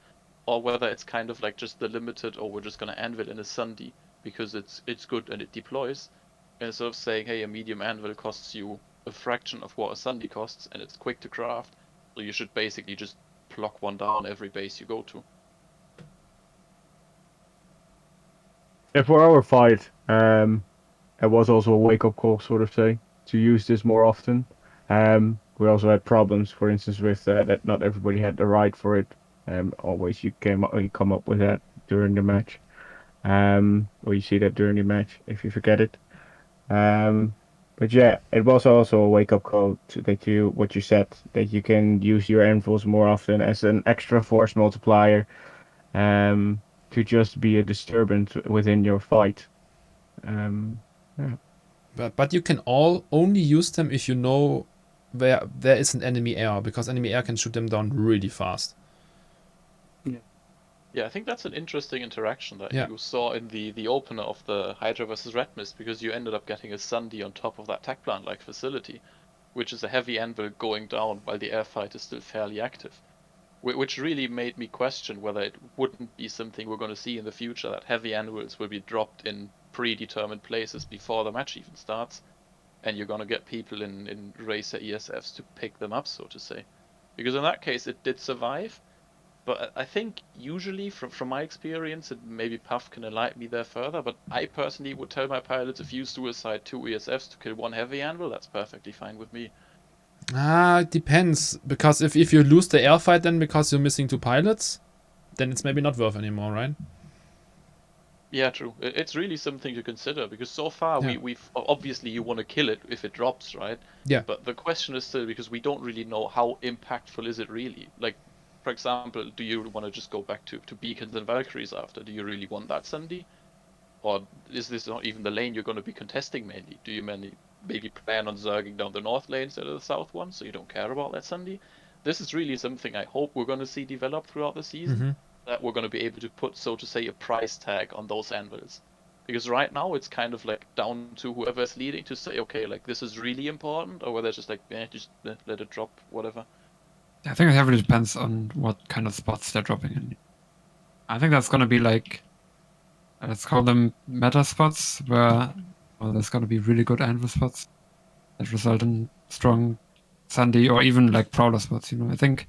or whether it's kind of like just the limited, or we're just going to anvil in a Sunday because it's good and it deploys, instead of saying, hey, a medium anvil costs you a fraction of what a Sunday costs and it's quick to craft, so you should basically just pluck one down every base you go to.
Yeah, for our fight, it was also a wake-up call, sort of thing, to use this more often. We also had problems, for instance, with that not everybody had the right for it. Always you come up with that during the match, or you see that during the match if you forget it. But yeah, it was also a wake-up call what you said, that you can use your anvils more often as an extra force multiplier, to just be a disturbance within your fight. Yeah.
But you can only use them if you know where there is an enemy air, because enemy air can shoot them down really fast.
Yeah, I think that's an interesting interaction that
Yeah.
you saw in the opener of the Hydra versus RedMist, because you ended up getting a Sunday on top of that tech plant-like facility, which is a heavy anvil going down while the air fight is still fairly active. Which really made me question whether it wouldn't be something we're going to see in the future, that heavy anvils will be dropped in predetermined places before the match even starts, and you're going to get people in racer ESFs to pick them up, so to say. Because in that case, it did survive. But I think usually, from my experience, and maybe Puff can enlighten me there further, but I personally would tell my pilots, if you suicide 2 ESFs to kill 1 heavy anvil, that's perfectly fine with me.
It depends, because if you lose the air fight then because you're missing 2 pilots, then it's maybe not worth anymore, right?
Yeah, true. It's really something to consider, because so far
Yeah.
we've obviously you want to kill it if it drops, right?
Yeah.
But the question is still, because we don't really know how impactful is it really. Like, for example, do you want to just go back to beacons and Valkyries after? Do you really want that Sunday? Or is this not even the lane you're going to be contesting mainly? Do you maybe plan on zerging down the north lane instead of the south one, so you don't care about that Sunday? This is really something I hope we're going to see develop throughout the season, that we're going to be able to put, so to say, a price tag on those anvils. Because right now it's kind of like down to whoever is leading to say, okay, like this is really important, or whether it's just like, just let it drop, whatever.
I think it heavily depends on what kind of spots they're dropping in. I think that's gonna be like, let's call them meta spots, where there's gonna be really good anvil spots that result in strong Sandy, or even like prowler spots. I think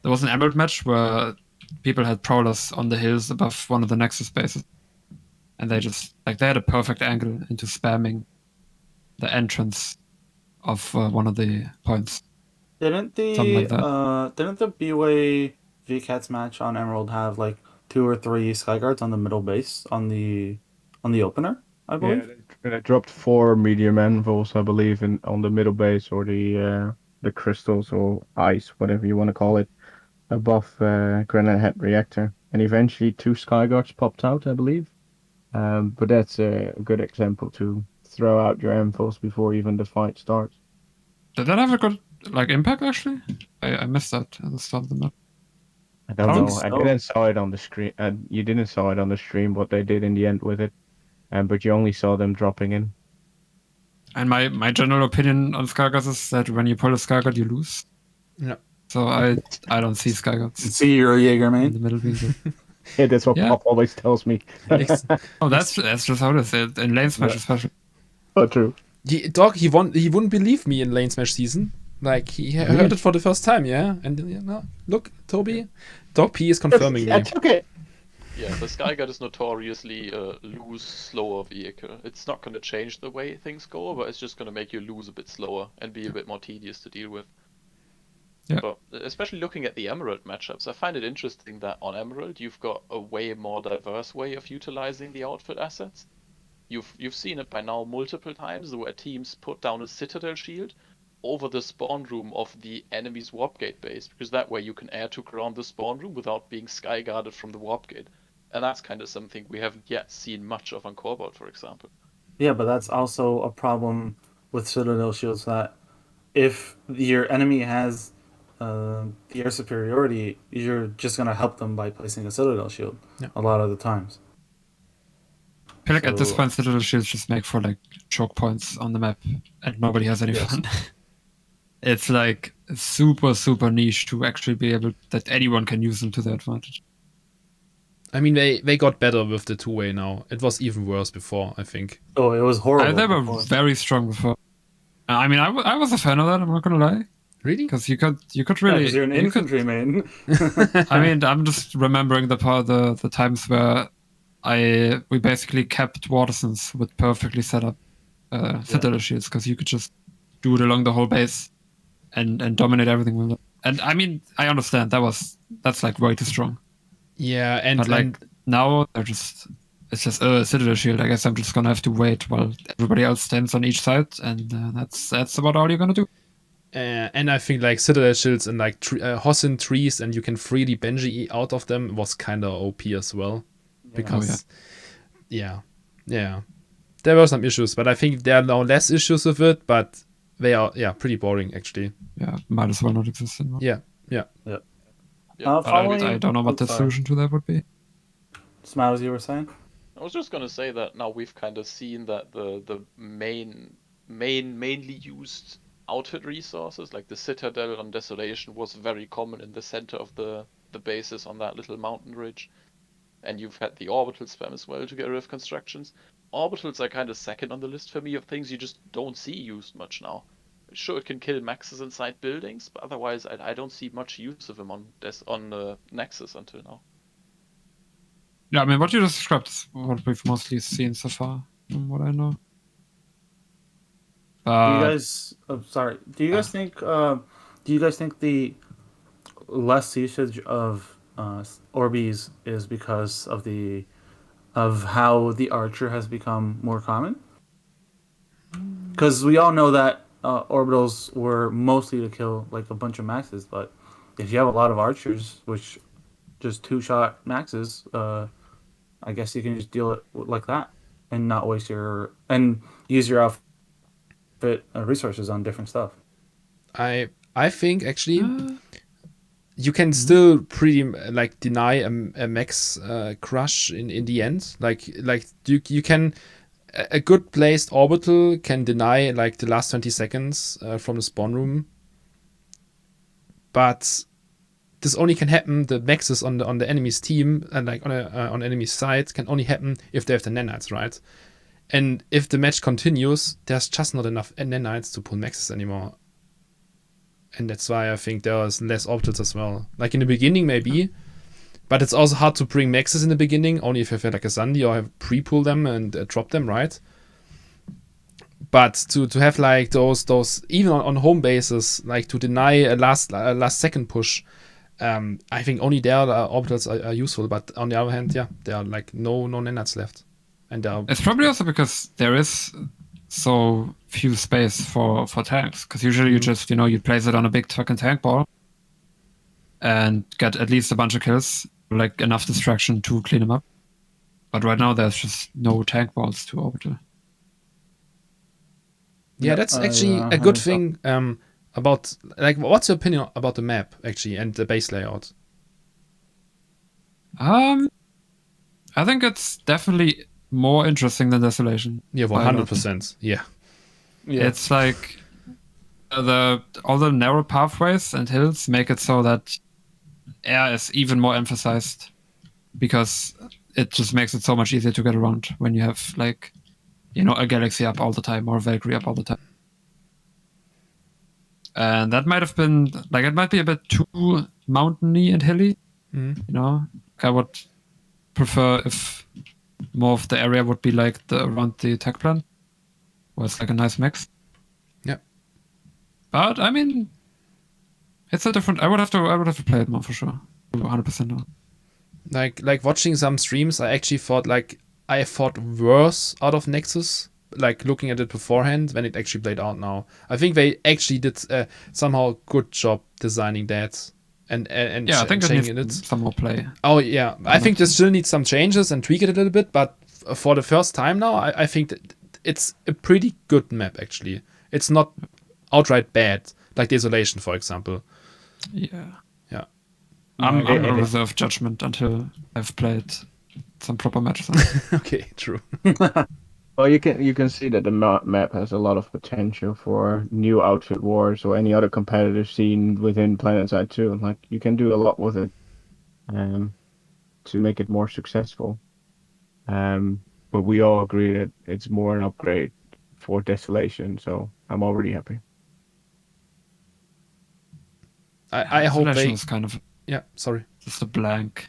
there was an Emerald match where people had prowlers on the hills above one of the nexus bases, and they just they had a perfect angle into spamming the entrance of one of the points.
Didn't
Something like that.
Didn't the B-Way VCats match on Emerald have like 2 or 3 Skyguards on the middle base on the opener, I believe?
Yeah, they dropped 4 medium anvils, I believe, on the middle base, or the crystals or ice, whatever you want to call it, above Granite Head Reactor, and eventually 2 Skyguards popped out, I believe. But that's a good example to throw out your anvils before even the fight starts.
Did that have a good impact actually? I missed that at the start of the map.
I don't know.
So.
I didn't saw it on the screen. You didn't saw it on the stream what they did in the end with it, but you only saw them dropping in.
And my general opinion on Skyguards is that when you pull a Skyguard, you lose.
Yeah.
So I don't see Skyguards
See, you're a Jaeger
in
main.
the middle being good.
Yeah, that's what
Yeah.
Pop always tells me.
Oh, that's just how it is in lane smash, especially.
Oh, true.
Dog, he wouldn't believe me in lane smash season. Like, he heard it for the first time, yeah? And look, Toby, Dog P is confirming me.
That's okay.
Yeah, the Skyguard is notoriously a loose, slower vehicle. It's not going to change the way things go, but it's just going to make you lose a bit slower and be a bit more tedious to deal with.
Yeah.
But especially looking at the Emerald matchups, I find it interesting that on Emerald you've got a way more diverse way of utilizing the outfit assets. You've seen it by now multiple times where teams put down a Citadel shield over the spawn room of the enemy's warp gate base, because that way you can air to ground the spawn room without being sky guarded from the warp gate. And that's kind of something we haven't yet seen much of on Cobalt, for example.
Yeah, but that's also a problem with Citadel shields, that if your enemy has the air superiority, you're just going to help them by placing a Citadel shield a lot of the times.
feel like at this
So-
point, Citadel shields just make for like choke points on the map, and nobody has any
Yes.
fun. It's like super, super niche to actually be able that anyone can use them to their advantage.
I mean, they got better with the two-way now. It was even worse before, I think.
Oh, it was horrible.
They were
before.
very strong before. I mean, I was a fan of that. I'm not gonna lie,
Really?
because you could
Yeah,
really
'cause you're an
you could-
infantry main.
I mean, I'm just remembering the times where we basically kept Watersons with perfectly set up Citadel shields, because you could just do it along the whole base and dominate everything with it. And I mean, I understand that's like way too strong.
Yeah, and
But like
and
now it's just Citadel shield. I guess I'm just gonna have to wait while everybody else stands on each side, and that's about all you're gonna do.
and I think like Citadel shields and like Hosin trees, and you can freely Benji out of them was kind of OP as well, because yeah, there were some issues, but I think there are now less issues with it, but they are pretty boring actually.
Yeah, might as well not exist anymore.
Yeah.
But
Following,
I don't know what the
sorry.
solution to that would be.
Smiles, you were saying?
I was just gonna say that now we've kind of seen that the mainly used outfit resources, like the Citadel on Desolation, was very common in the center of the bases on that little mountain ridge. And you've had the orbital spam as well to get rid of constructions. Orbitals are kind of second on the list for me of things you just don't see used much now. Sure, it can kill maxes inside buildings, but otherwise I don't see much use of them on Nexus until now.
Yeah, I mean, what you just described is what we've mostly seen so far, from what I know.
Do you guys? Sorry. Do you guys think? Do you guys think the less usage of Orbeez is because of how the Archer has become more common? Because we all know that orbitals were mostly to kill like a bunch of maxes, but if you have a lot of archers, which just 2-shot maxes, I guess you can just deal it like that and not waste and use your outfit resources on different stuff.
I think actually you can still pretty like deny a max crush in the end. Like you can, a good placed orbital can deny like the last 20 seconds from the spawn room, but this only can happen. The maxes on the enemy's team and like on enemy's side can only happen if they have the nanites, right? And if the match continues, there's just not enough nanites to pull maxes anymore. And that's why I think there's less orbitals as well. Like in the beginning, maybe, but it's also hard to bring maxes in the beginning, only if you have like a Sandy or have pre-pull them and drop them, right? But to have like those even on home bases, like to deny a last second push, I think only there orbitals are useful. But on the other hand, there are like no nanites left, and
It's probably also because there is so few space for tanks, because usually you just you place it on a big fucking tank ball and get at least a bunch of kills, like enough distraction to clean them up. But right now there's just no tank balls to orbital.
Yeah, that's actually a good thing about, like, what's your opinion about the map actually and the base layout?
I think it's definitely more interesting than Desolation.
Yeah, 100%. Yeah.
It's like all the narrow pathways and hills make it so that air is even more emphasized, because it just makes it so much easier to get around when you have like a Galaxy up all the time or a Valkyrie up all the time. And that might have been like, it might be a bit too mountainy and hilly. I would prefer if more of the area would be like around the tech plant, where it's like a nice mix.
Yeah.
But I mean, it's a different. I would have to play it more for sure. 100% no.
Like watching some streams, I actually thought I thought worse out of Nexus. Like looking at it beforehand when it actually played out now. I think they actually did somehow good job designing that. And
I think it needs some more play.
Oh yeah, I think this still needs some changes and tweak it a little bit, but for the first time now, I think that it's a pretty good map actually. It's not outright bad, like Desolation, for example.
Yeah.
Yeah.
I'm gonna reserve judgment until I've played some proper matches.
Okay, true.
Well, you can see that the map has a lot of potential for new outfit wars or any other competitive scene within PlanetSide too. Like you can do a lot with it, to make it more successful. But we all agree that it's more an upgrade for Desolation, so I'm already happy.
I hope
Isolation
they.
was kind of
Yeah, sorry.
just a blank.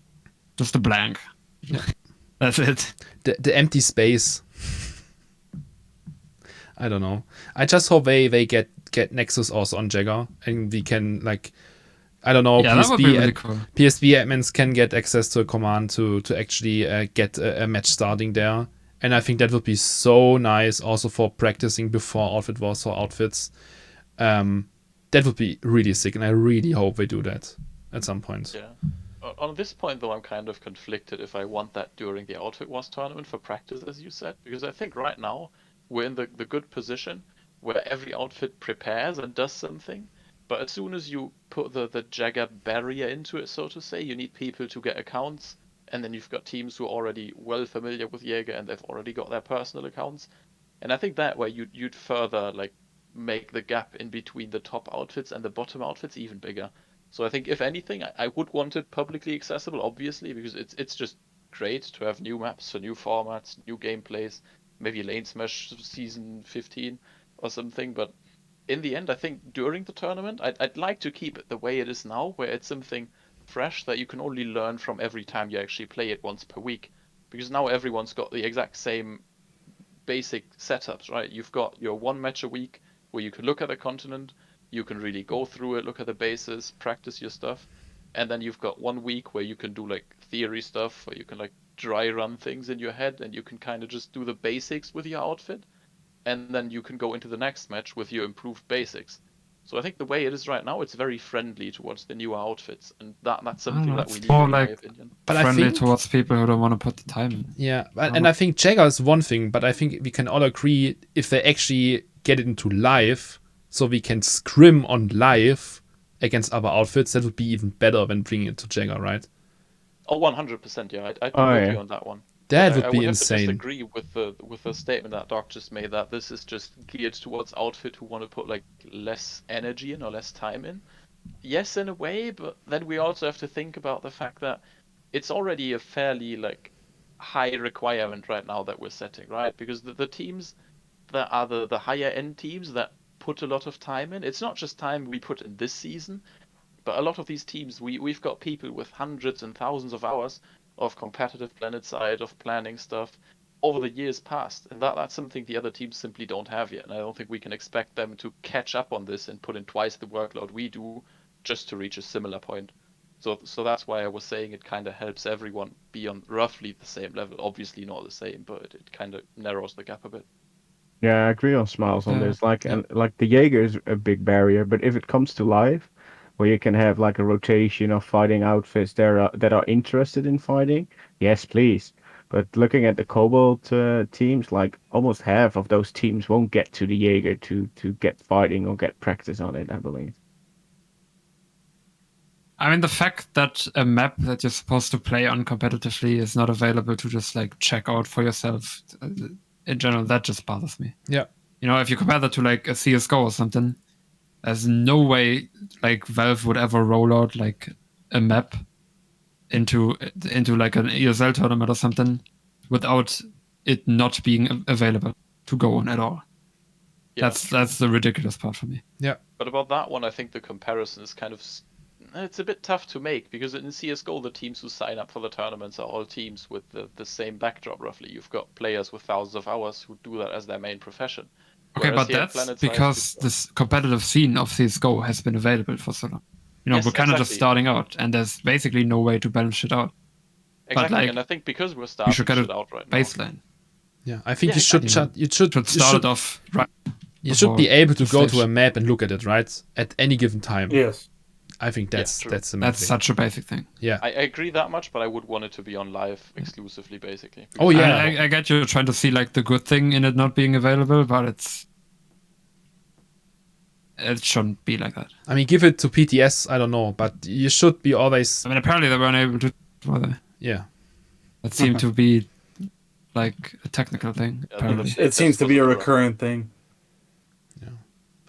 Just a blank. That's it.
The empty space. I don't know. I just hope they get Nexus also on Jagger, and we can like, I don't know.
Yeah, that would be really cool.
PSB admins can get access to a command to actually get a match starting there, and I think that would be so nice also for practicing before Outfit Wars or outfits. That would be really sick, and I really hope they do that at some point.
Yeah. On this point, though, I'm kind of conflicted if I want that during the Outfit Wars tournament for practice, as you said, because I think right now we're in the good position where every outfit prepares and does something, but as soon as you put the Jagger barrier into it, so to say, you need people to get accounts, and then you've got teams who are already well familiar with Jaeger and they've already got their personal accounts, and I think that way you'd further like make the gap in between the top outfits and the bottom outfits even bigger. So I think if anything, I would want it publicly accessible, obviously, because it's just great to have new maps for new formats, new gameplays, maybe Lane Smash Season 15 or something. But in the end, I think during the tournament, I'd like to keep it the way it is now, where it's something fresh that you can only learn from every time you actually play it once per week. Because now everyone's got the exact same basic setups, right? You've got your one match a week where you can look at a continent, you can really go through it, look at the bases, practice your stuff, and then you've got 1 week where you can do like theory stuff, where you can like dry run things in your head, and you can kind of just do the basics with your outfit, and then you can go into the next match with your improved basics. So I think the way it is right now, it's very friendly towards the newer outfits, and that's something that we need,
more
in my
like
opinion.
But I
friendly
think
towards people who don't want to put the time in.
yeah, and I think Jagger is one thing, but I think we can all agree if they actually get it into live, so we can scrim on live against other outfits, that would be even better than bringing it to Jagger, right?
Oh, 100%, yeah. I'd be with you on that one.
That
But
would be
I
insane.
would have to disagree with the statement that Doc just made, that this is just geared towards outfit who want to put like less energy in or less time in. Yes, in a way, but then we also have to think about the fact that it's already a fairly like high requirement right now that we're setting, right? Because the teams that are the higher end teams that put a lot of time in, it's not just time we put in this season, but a lot of these teams, we've got people with hundreds and thousands of hours of competitive PlanetSide, of planning stuff over the years past, and that's something the other teams simply don't have yet, and I don't think we can expect them to catch up on this and put in twice the workload we do just to reach a similar point. So that's why I was saying it kind of helps everyone be on roughly the same level. Obviously not the same, but it kind of narrows the gap a bit.
Yeah, I agree on SmileZ on
Yeah,
this. Like,
yeah.
and like the Jaeger is a big barrier, but if it comes to live, where you can have like a rotation of fighting outfits that are interested in fighting, yes, please. But looking at the Cobalt teams, like almost half of those teams won't get to the Jaeger to get fighting or get practice on it, I believe.
I mean, the fact that a map that you're supposed to play on competitively is not available to just like check out for yourself, in general, that just bothers me.
Yeah.
You know, if you compare that to like a CSGO or something, there's no way like Valve would ever roll out like a map into like an ESL tournament or something without it not being available to go on at all.
Yeah.
That's the ridiculous part for me.
Yeah.
But about that one, I think the comparison is kind of it's a bit tough to make, because in CSGO the teams who sign up for the tournaments are all teams with the same backdrop roughly. You've got players with thousands of hours who do that as their main profession.
Okay,
Whereas
but
here in
that's
PlanetSide,
because this competitive scene of CSGO has been available for so long. You know,
Yes,
we're kind of just
exactly.
starting out, and there's basically no way to balance shit out.
Exactly,
like,
and I think because we're
You
starting
should get
shit
a
out right now.
baseline.
Yeah. I think
Yeah,
you should
exactly.
you should
Start it off right.
you should be
before
able to
the
go to
stage.
a map and look at it, right? At any given time.
Yes.
I think that's
true.
that's the main
That's
thing.
such a basic thing.
Yeah.
I agree that much, but I would want it to be on live exclusively, basically.
Oh,
Because
yeah.
I get you trying to see like the good thing in it not being available, but it shouldn't be like that.
I mean, give it to PTS, I don't know, but you should be always
I mean, apparently they weren't able to. Were they?
yeah.
That seemed to be like a technical thing.
Yeah,
Apparently,
It seems to be a
was
recurrent thing.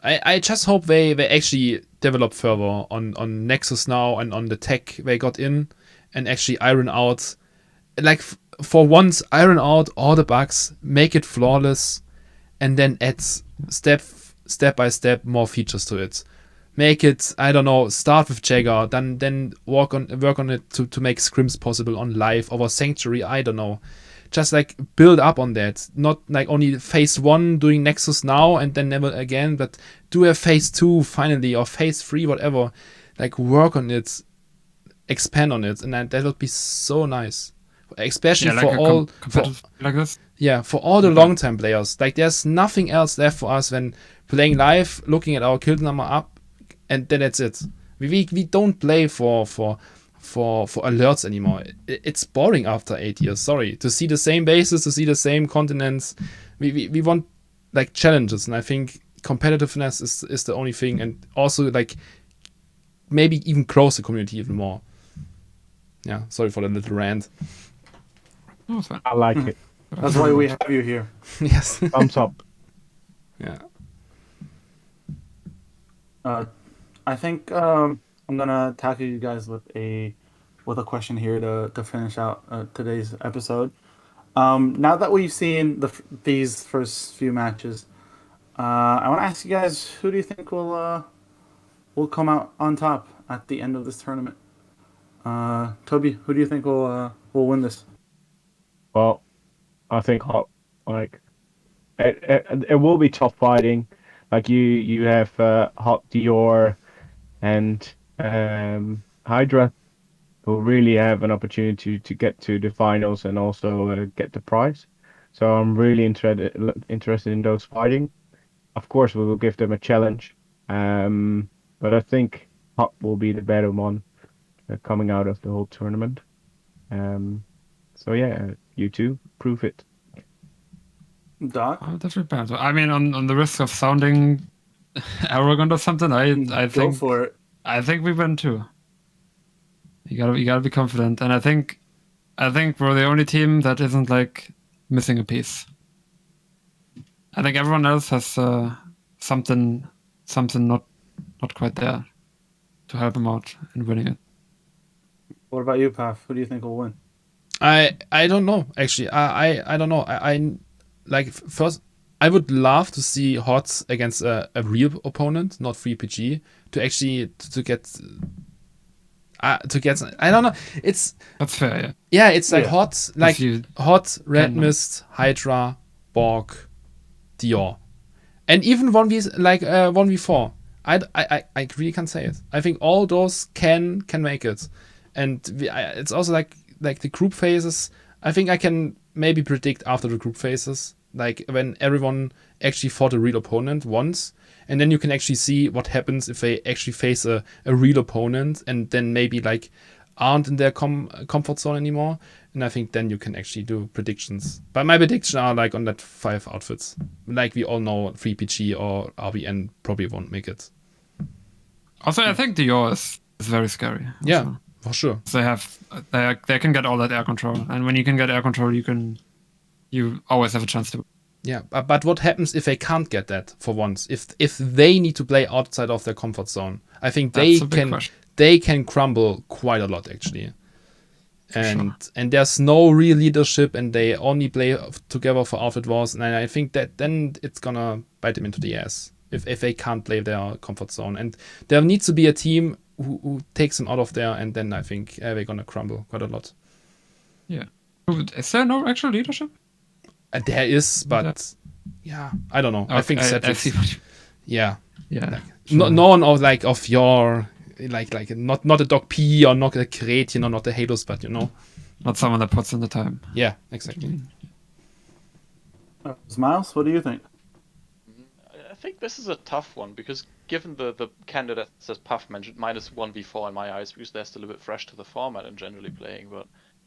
I just hope they actually develop further on Nexus now and on the tech they got in, and actually iron out, like for once, iron out all the bugs, make it flawless, and then add step by step more features to it. Make it, I don't know, start with Jagger, then work on it to make scrims possible on live over Sanctuary. I don't know. Just like build up on that, not like only phase 1 doing Nexus now and then never again, but do a phase 2 finally, or phase 3, whatever. Like work on it, expand on it, and that would be so nice, especially
like
for all
competitive like this.
for all the long time players. Like there's nothing else left for us than playing live, looking at our kill number up, and then that's it. We don't play for alerts anymore. It's boring after 8 years. Sorry, to see the same bases, to see the same continents. We want like challenges, and I think competitiveness is the only thing, and also like maybe even grow the community even more. Yeah, sorry for the little rant.
Oh, it's fine.
I like it.
That's why we have you here.
Yes.
Thumbs up.
Yeah.
I think I'm gonna tackle you guys with a question here to finish out today's episode. Now that we've seen these first few matches, I want to ask you guys, who do you think will come out on top at the end of this tournament? Toby, who do you think will win this?
Well, I think like it will be tough fighting. Like you have Hot Dior and Hydra, who really have an opportunity to get to the finals and also get the prize. So I'm really interested in those fighting. Of course, we will give them a challenge, but I think Hot will be the better one coming out of the whole tournament. So yeah, you two, prove it.
Doc?
Oh, definitely bad. I mean, on the risk of sounding arrogant or something, I
Go
think
for it.
I think we win too. You gotta be confident, and I think we're the only team that isn't like missing a piece. I think everyone else has something not quite there to help them out in winning it.
What about you, Paff? Who do you think will win?
I don't know actually. I don't know. I like first. I would love to see HOTS against a real opponent, not 3PG, to actually to get. I don't know.
That's fair, yeah.
Yeah, it's like
Yeah.
HOTS, like
you
HOTS, RedMist, Hydra, BAWC, Dior, and even 1v4. I really can't say it. I think all those can make it, and it's also like the group phases. I think I can maybe predict after the group phases, like when everyone actually fought a real opponent once, and then you can actually see what happens if they actually face a real opponent, and then maybe like aren't in their comfort zone anymore. And I think then you can actually do predictions. But my predictions are like on that 5 outfits. Like we all know, 3PG or RBN probably won't make it.
Also, I think Dior is very scary. Also.
Yeah, for sure.
They can get all that air control, and when you can get air control, you always have a chance to.
Yeah, but what happens if they can't get that for once? If they need to play outside of their comfort zone, I think
That's a big question.
they can crumble quite a lot actually. And
Sure.
and there's no real leadership, and they only play together for outfit wars, and I think that then it's gonna bite them into the ass if they can't play their comfort zone. And there needs to be a team who takes them out of there, and then I think they're gonna crumble quite a lot.
Yeah. Is there no actual leadership?
There is, but yeah, I don't know. I think
I
Cedric's,
see what you.
yeah.
Yeah.
No one of your like not a Doc P or not a Crate, not the Halos, but
Not someone that puts in the time.
Yeah, exactly.
ZmileZ, what do you think?
I think this is a tough one because given the candidates as Puff mentioned, minus 1v4 in my eyes because they're still a bit fresh to the format and generally playing. But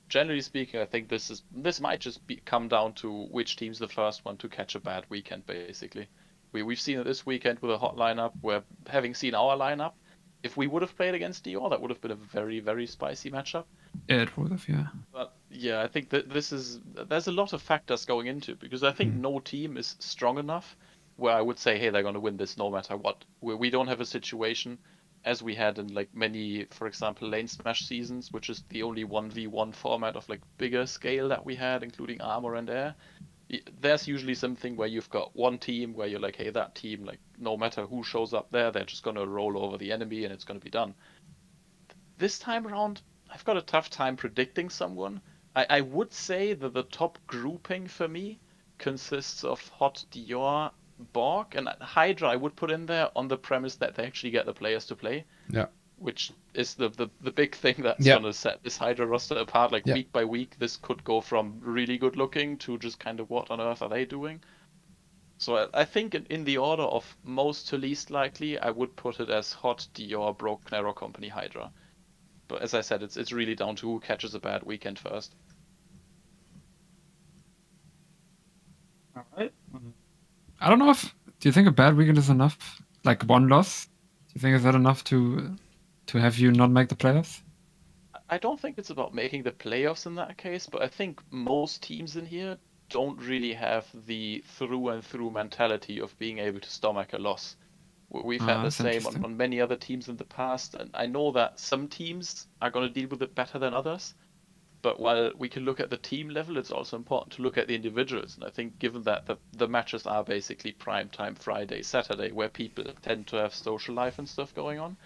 generally speaking, I think this might just come down to which team's the first one to catch a bad weekend. Basically, we've seen it this weekend with a hot lineup. Where having seen our lineup, if we would have played against Dior, that would have been a very very spicy matchup.
Yeah, it would have, yeah.
But Yeah, I think that there's a lot of factors going into it, because I think no team is strong enough where I would say, hey, they're going to win this no matter what. We don't have a situation as we had in like many, for example, lane smash seasons, which is the only 1v1 format of like bigger scale that we had, including armor and air. There's usually something where you've got one team where you're like, hey, that team, like no matter who shows up there, they're just going to roll over the enemy and it's going to be done. This time around, I've got a tough time predicting someone. I would say that the top grouping for me consists of Hot, Dior, BAWC, and Hydra I would put in there on the premise that they actually get the players to play.
Yeah.
Which is the big thing that's
Yeah.
going to set this Hydra roster apart. Like
Yeah.
week by week, this could go from really good looking to just kind of what on earth are they doing? So I think in the order of most to least likely, I would put it as Hot, Dior, Broke, Narrow Company, Hydra. But as I said, it's really down to who catches a bad weekend first.
All right.
I don't know if. Do you think a bad weekend is enough? Like one loss? Do you think is that enough to have you not make the playoffs?
I don't think it's about making the playoffs in that case, but I think most teams in here don't really have the through and through mentality of being able to stomach a loss. We've had the
That's
same
interesting.
on many other teams in the past, and I know that some teams are going to deal with it better than others. But while we can look at the team level, it's also important to look at the individuals. And I think given that the matches are basically prime time Friday, Saturday, where people tend to have social life and stuff going on,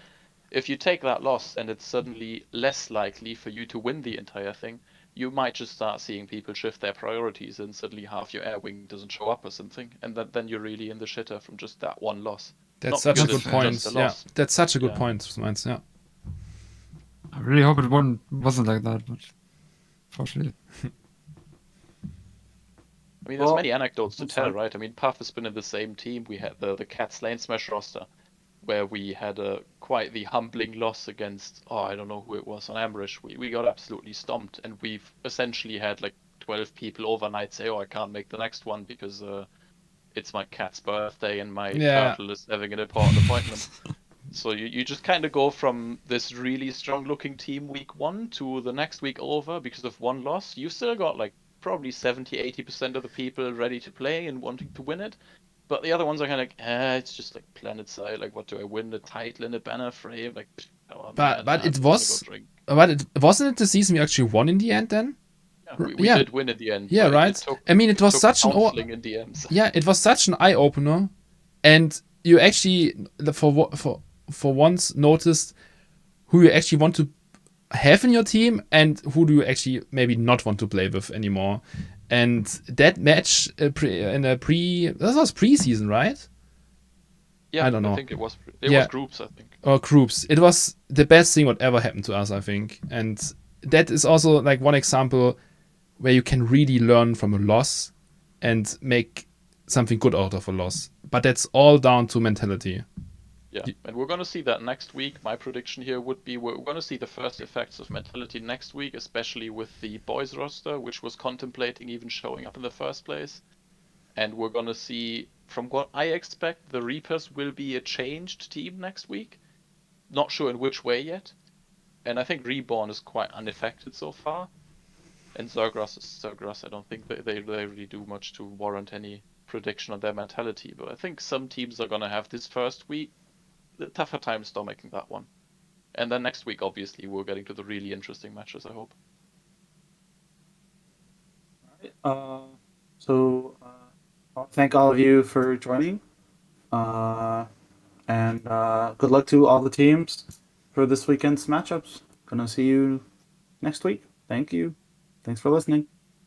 if you take that loss and it's suddenly less likely for you to win the entire thing, you might just start seeing people shift their priorities and suddenly half your air wing doesn't show up or something. And then you're really in the shitter from just that one loss.
That's
Not
such a
because
good
it's
point.
just a
Yeah,
loss.
that's such a good
Yeah.
point, ZmileZ. Yeah.
I really hope it wasn't like that, but fortunately.
I mean, there's
Well,
many anecdotes to
I'm
tell,
sorry.
right? I mean, Paff has been in the same team. We had the Cats Lane Smash roster, where we had a quite the humbling loss against, I don't know who it was, on Amrish. We got absolutely stomped, and we've essentially had like 12 people overnight say, I can't make the next one because it's my cat's birthday and my
Yeah.
turtle is having an important appointment. So you just kind of go from this really strong looking team week 1 to the next week over because of one loss. You still got like probably 70-80% of the people ready to play and wanting to win it. But the other ones are kind of like, it's just like Planetside. Like, what do I win? A title in a banner frame? Like, oh,
But
man,
it
I'm just
was-
gonna go drink.
But it wasn't it the season we actually won in the end then?
Yeah, we
yeah.
did win in the end.
Yeah,
but
right.
It took,
I mean, it was
took
such an
counseling in DMs.
yeah, it was such an eye opener, and you actually for once noticed who you actually want to have in your team and who do you actually maybe not want to play with anymore. And that match this was preseason, right?
Yeah,
I don't know.
I think it was
Yeah.
groups, I think.
Or groups. It was the best thing what ever happened to us, I think. And that is also like one example where you can really learn from a loss and make something good out of a loss. But that's all down to mentality.
Yeah, and we're going to see that next week. My prediction here would be we're going to see the first effects of mentality next week, especially with the boys roster, which was contemplating even showing up in the first place. And we're going to see, from what I expect, the Reapers will be a changed team next week. Not sure in which way yet. And I think Reborn is quite unaffected so far. And Zergras is Zergras. I don't think they really do much to warrant any prediction on their mentality. But I think some teams are going to have this first week the tougher time stomaching that one. And then next week, obviously, we're getting to the really interesting matches, I hope.
So I'll thank all of you for joining. And good luck to all the teams for this weekend's matchups. Gonna see you next week. Thank you. Thanks for listening.